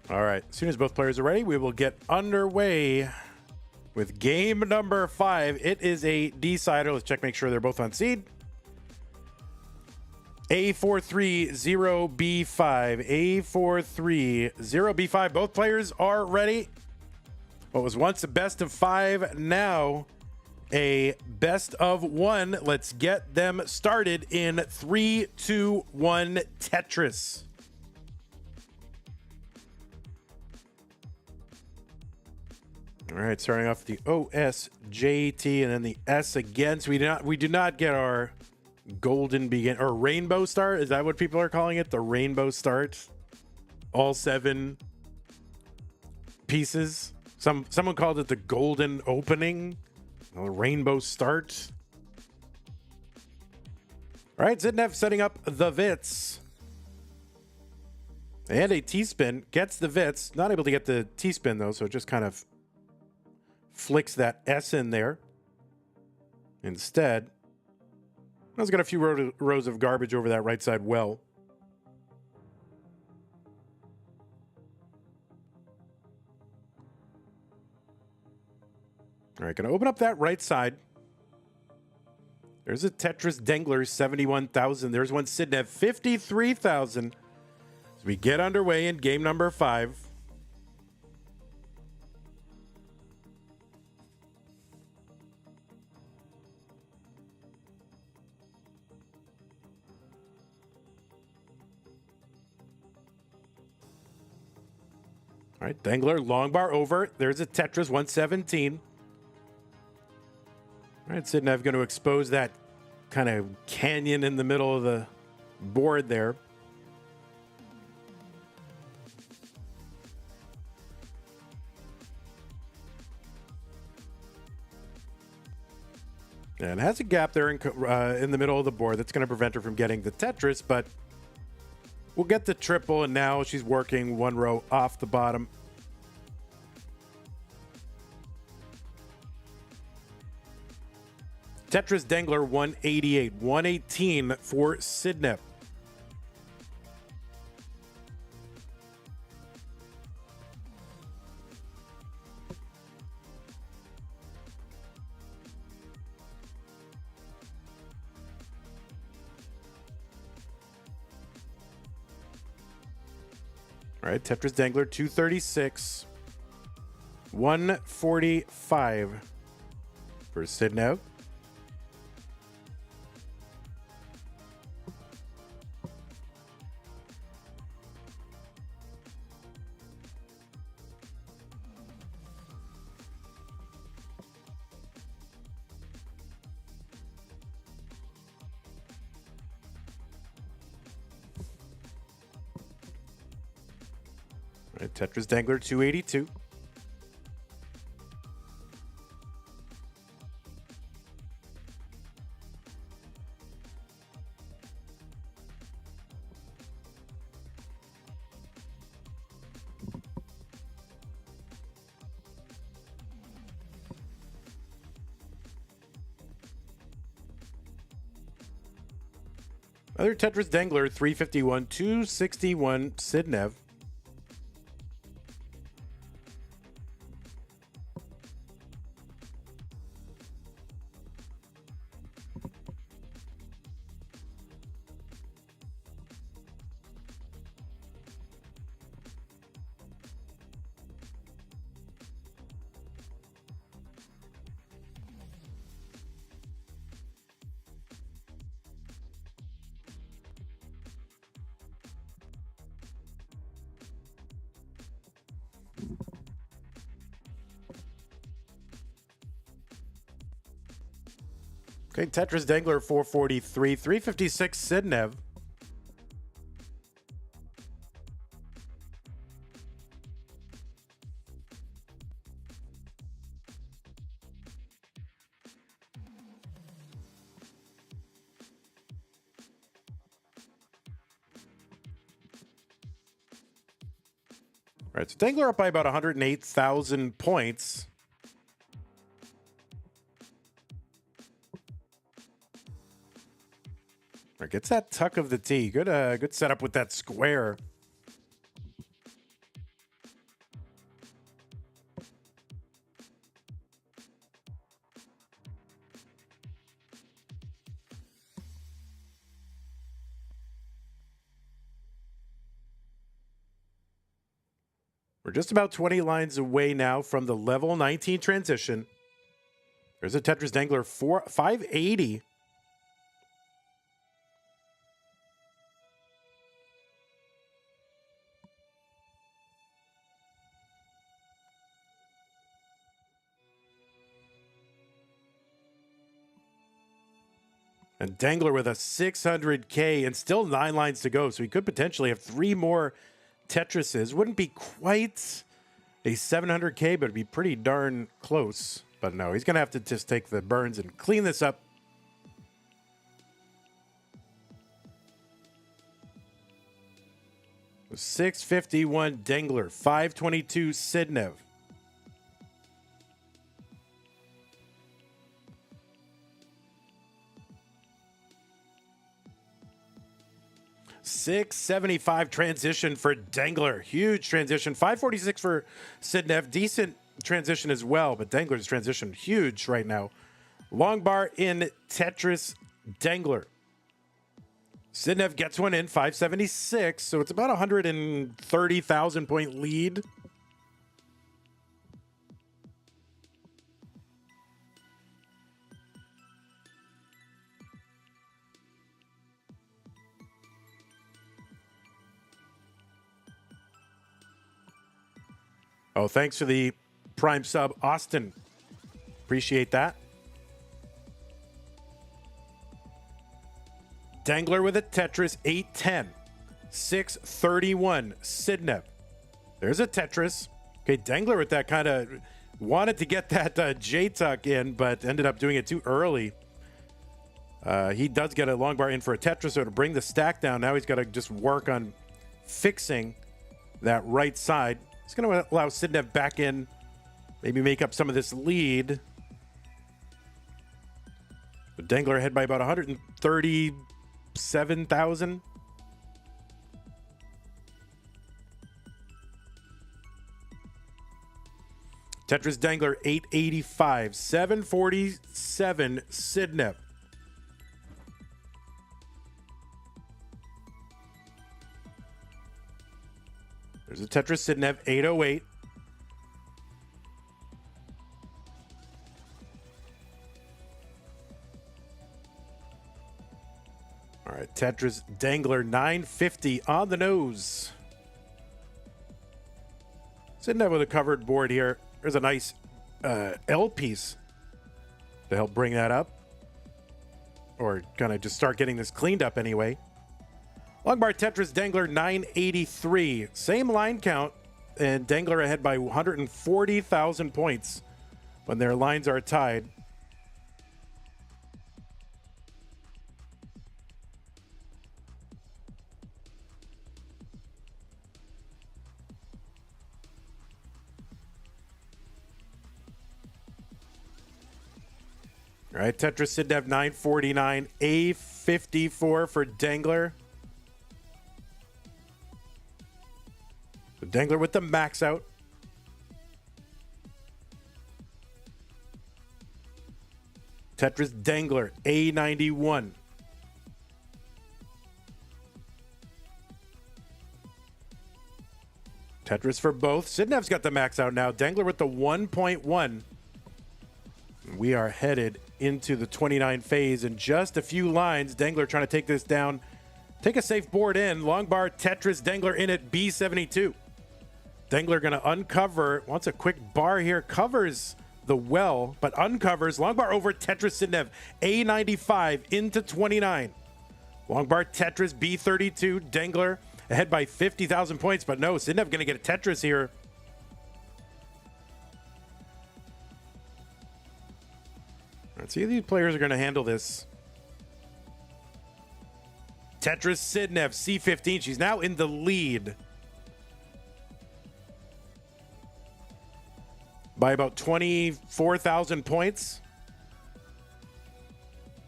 All right. As soon as both players are ready, we will get underway with game number 5. It is a decider. Let's check, make sure they're both on seed. A430B5. A430B5. Both players are ready. What was once a best of 5, now a best of 1. Let's get them started in 3, 2, 1, Tetris. All right, starting off the OSJT and then the S again. So we do not get our golden begin or rainbow start. Is that what people are calling it? The rainbow start. All 7 pieces. Someone called it the golden opening. The rainbow start. All right, SIDNEV setting up the Vits. And a T-spin gets the Vits. Not able to get the T-spin, though, so it just kind of flicks that S in there. Instead, it's got a few rows of garbage over that right side well. All right, going to open up that right side. There's a Tetris DENGLER, 71,000. There's one SIDNEV, 53,000. As we get underway in game number 5. All right, DENGLER, long bar over. There's a Tetris, 117. All right, SIDNEV going to expose that kind of canyon in the middle of the board there. And has a gap there in the middle of the board that's going to prevent her from getting the Tetris, but we'll get the triple, and now she's working one row off the bottom. Tetris DENGLER, 188, 118 for SIDNEV. All right, Tetris DENGLER, 236, 145 for SIDNEV. All right, Tetris DENGLER, 282. Other Tetris DENGLER, 351, 261 SIDNEV. Okay, Tetris DENGLER, 443, 356 SIDNEV. All right, so DENGLER up by about 108,000 points. All right, gets that tuck of the T. Good setup with that square. We're just about 20 lines away now from the level 19 transition. There's a Tetris DENGLER, 580. And DENGLER with a 600K and still 9 lines to go. So he could potentially have 3 more Tetrises. Wouldn't be quite a 700K, but it'd be pretty darn close. But no, he's going to have to just take the burns and clean this up. 651 Dengler, 522 SIDNEV. $675 transition for Dengler. Huge transition. $546 for SIDNEV. Decent transition as well, but Dengler's transition huge right now. Long bar in Tetris Dengler. SIDNEV gets one in, 576, so it's about 130,000 point lead. Oh, thanks for the Prime sub, Austin. Appreciate that. Dengler with a Tetris, 810. 631, SIDNEV. There's a Tetris. Okay, Dengler with that kind of wanted to get that J-Tuck in, but ended up doing it too early. He does get a long bar in for a Tetris, so to bring the stack down, now he's got to just work on fixing that right side. It's going to allow SIDNEV back in, maybe make up some of this lead. But Dengler ahead by about 137,000. Tetris Dengler 885, 747 SIDNEV. There's a Tetris SIDNEV 808. All right, Tetris Dengler 950 on the nose. SIDNEV with a covered board here. There's a nice L piece to help bring that up. Or kind of just start getting this cleaned up anyway. Long bar Tetris Dengler 983. Same line count, and Dengler ahead by 140,000 points when their lines are tied. All right, Tetris SIDNEV 949, A54 for Dengler. So Dengler with the max out. Tetris Dengler A91. Tetris for both. SIDNEV's got the max out now. Dengler with the 1.1. We are headed into the 29 phase in just a few lines. Dengler trying to take this down. Take a safe board in. Long bar Tetris Dengler in at B72. Dengler going to uncover. Wants a quick bar here. Covers the well, but uncovers. Long bar over Tetris SIDNEV. A95 into 29. Long bar Tetris B32. Dengler ahead by 50,000 points, but no, SIDNEV going to get a Tetris here. Let's see if these players are going to handle this. Tetris SIDNEV C15. She's now in the lead by about 24,000 points.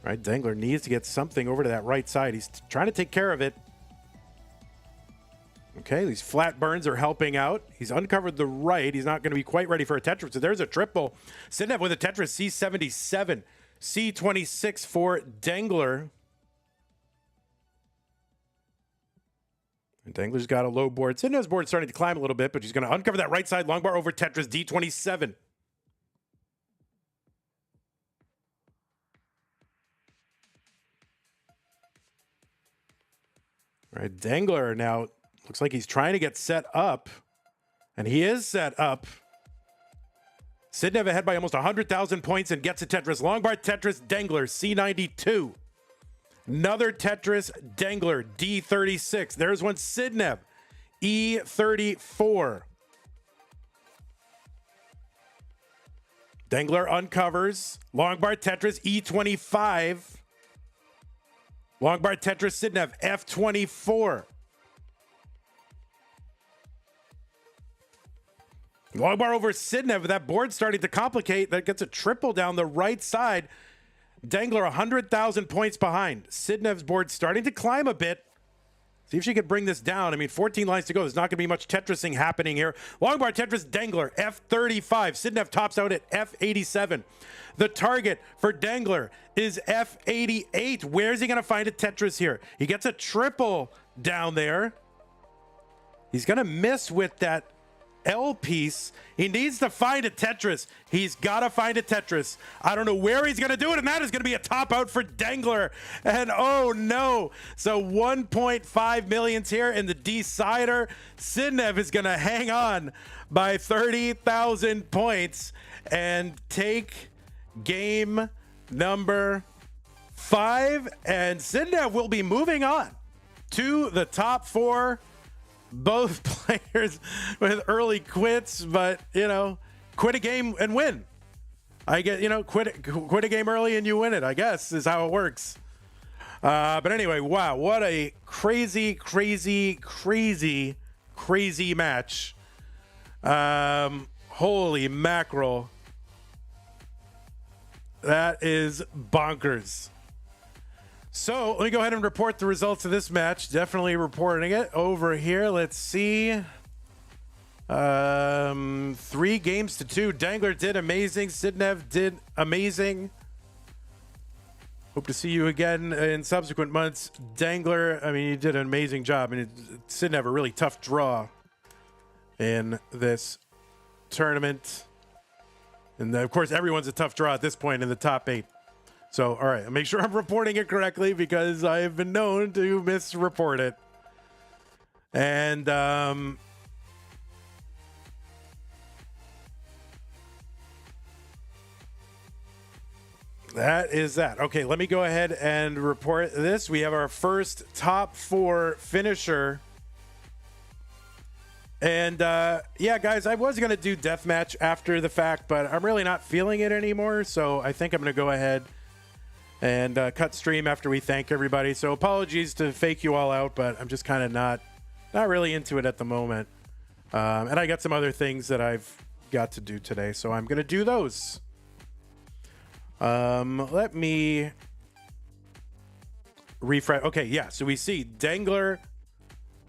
All right, Dengler needs to get something over to that right side. He's trying to take care of it. Okay, these flat burns are helping out. He's uncovered the right. He's not going to be quite ready for a Tetris. So there's a triple. SIDNEV with a Tetris C77. C26 for Dengler. And Dengler's got a low board. SIDNEV's board starting to climb a little bit, but she's going to uncover that right side. Long bar over Tetris D27. All right, Dengler now looks like he's trying to get set up, and he is set up. SIDNEV ahead by almost 100,000 points and gets a Tetris. Long bar Tetris Dengler, C92. Another Tetris Dengler, D36. There's one SIDNEV, E34. Dengler uncovers. Long bar Tetris, E25. Long bar Tetris SIDNEV, F24. Long bar over SIDNEV. That board starting to complicate. That gets a triple down the right side. DENGLER 100,000 points behind. SIDNEV's board starting to climb a bit. See if she could bring this down. I mean, 14 lines to go. There's not going to be much Tetrising happening here. Long bar Tetris DENGLER, F35. SIDNEV tops out at F87. The target for DENGLER is F88. Where's he going to find a Tetris here? He gets a triple down there. He's going to miss with that L piece. He needs to find a Tetris. He's got to find a Tetris. I don't know where he's going to do it, and that is going to be a top out for DENGLER. And oh no. So 1.5 millions here in the decider. SIDNEV is going to hang on by 30,000 points and take game number 5. And SIDNEV will be moving on to the top 4. Both players with early quits, but, you know, quit a game and win. I get, you know, quit a game early and you win it, I guess, is how it works. But anyway, wow, what a crazy, crazy, crazy, crazy match. Holy mackerel. That is bonkers. So let me go ahead and report the results of this match. Definitely reporting it over here. Let's see. 3 games to 2. DENGLER did amazing. SIDNEV did amazing. Hope to see you again in subsequent months. DENGLER, I mean, you did an amazing job. I mean, SIDNEV a really tough draw in this tournament. And of course, everyone's a tough draw at this point in the top 8. So, all right, I'll make sure I'm reporting it correctly because I have been known to misreport it. And that is that. Okay, let me go ahead and report this. We have our first top 4 finisher. And yeah, guys, I was going to do deathmatch after the fact, but I'm really not feeling it anymore. So I think I'm going to go ahead and cut stream after we thank everybody. So apologies to fake you all out, but I'm just kind of not really into it at the moment. And I got some other things that I've got to do today, so I'm going to do those. Let me refresh. Okay, yeah, so we see DENGLER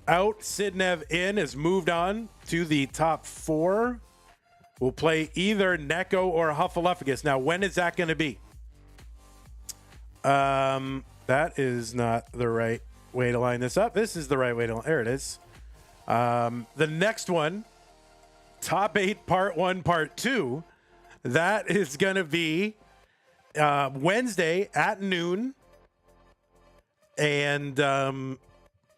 out, SIDNEV in, has moved on to the top 4. We'll play either Neko or Hufflepuffus. Now, when is that going to be? That is not the right way to line this up. This is the right way to line. There it is. The next one, top 8, part 1, part 2. That is going to be Wednesday at noon. And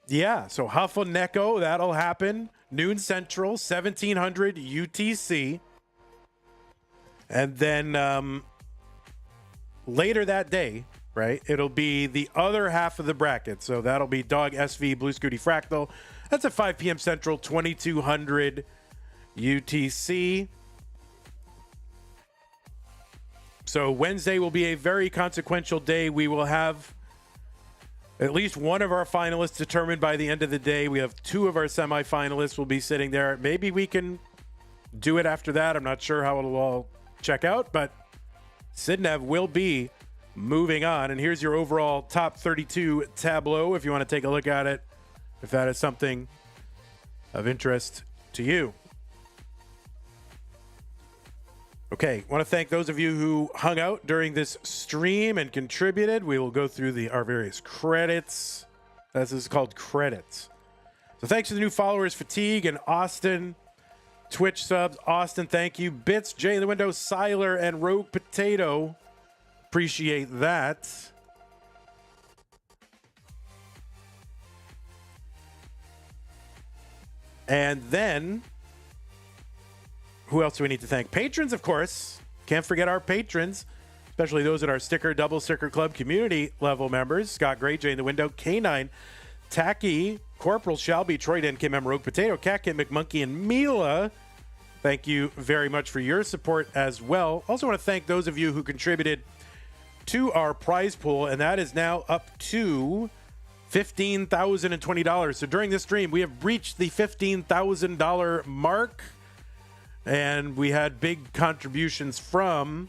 yeah, so Huffle Neko, that'll happen. Noon Central, 1700 UTC. And then later that day, right, it'll be the other half of the bracket. So that'll be Dog SV Blue Scooty Fractal. That's at 5 p.m. Central, 2200 UTC. So Wednesday will be a very consequential day. We will have at least one of our finalists determined by the end of the day. We have 2 of our semifinalists will be sitting there. Maybe we can do it after that. I'm not sure how it'll all check out, but SIDNEV will be moving on. And here's your overall top 32 tableau if you want to take a look at it, if that is something of interest to you. Okay, want to thank those of you who hung out during this stream and contributed. We will go through our various credits. This is called credits. So thanks to the new followers, Fatigue and Austin. Twitch subs, Austin, thank you. Bits, Jay in the Window, Siler, and Rogue Potato. Appreciate that. And then, who else do we need to thank? Patrons, of course. Can't forget our patrons, especially those at our Double Sticker Club community level members. Scott Gray, Jay in the Window, K9, Tacky, Corporal Shelby, Troy Den, KM Rogue Potato, Cat Kid McMonkey, and Mila. Thank you very much for your support as well. Also want to thank those of you who contributed to our prize pool, and that is now up to $15,020. So during this stream, we have reached the $15,000 mark. And we had big contributions from...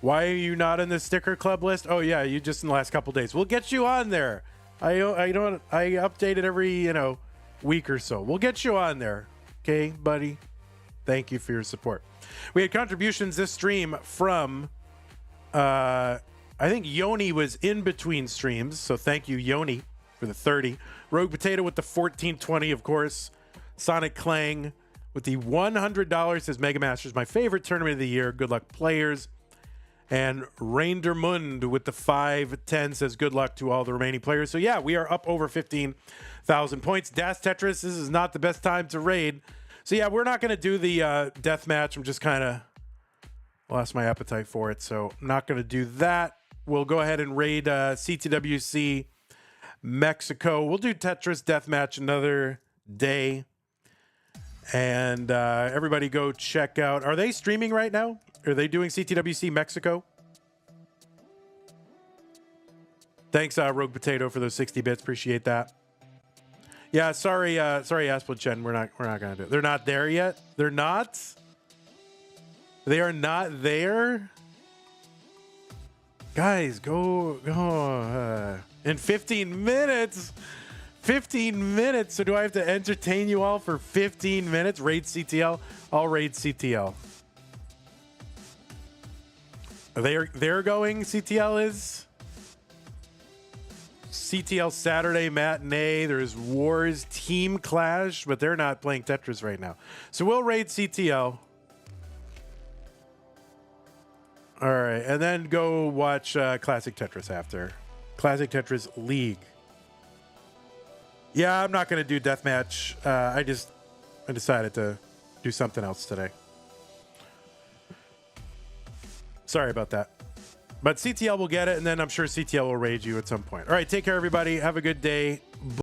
Why are you not in the sticker club list? Oh, yeah, you just in the last couple days. We'll get you on there. I update it every, week or so. We'll get you on there. Okay, buddy? Thank you for your support. We had contributions this stream from... I think Yoni was in between streams, so thank you, Yoni, for the 30. Rogue Potato with the 1420, of course. Sonic Clang with the $100 says Mega Masters, my favorite tournament of the year. Good luck, players. And Reindermund with the 510 says good luck to all the remaining players. So yeah, we are up over 15,000 points. Das Tetris, this is not the best time to raid. So yeah, we're not going to do the death match. I'm just kind of lost my appetite for it, so I'm not going to do that. We'll go ahead and raid CTWC Mexico. We'll do Tetris Deathmatch another day. And everybody go check out. Are they streaming right now? Are they doing CTWC Mexico? Thanks, Rogue Potato, for those 60 bits. Appreciate that. Yeah, sorry, Asplit Chen. We're not going to do it. They're not there yet. They're not. They are not there. Guys, go in 15 minutes. 15 minutes. So do I have to entertain you all for 15 minutes? Raid CTL. I'll raid CTL. They're going. CTL is CTL Saturday matinee. There's Wars Team Clash, but they're not playing Tetris right now. So we'll raid CTL. All right, and then go watch Classic Tetris after. Classic Tetris League. Yeah, I'm not going to do Deathmatch. I decided to do something else today. Sorry about that. But CTL will get it, and then I'm sure CTL will raid you at some point. All right, take care, everybody. Have a good day.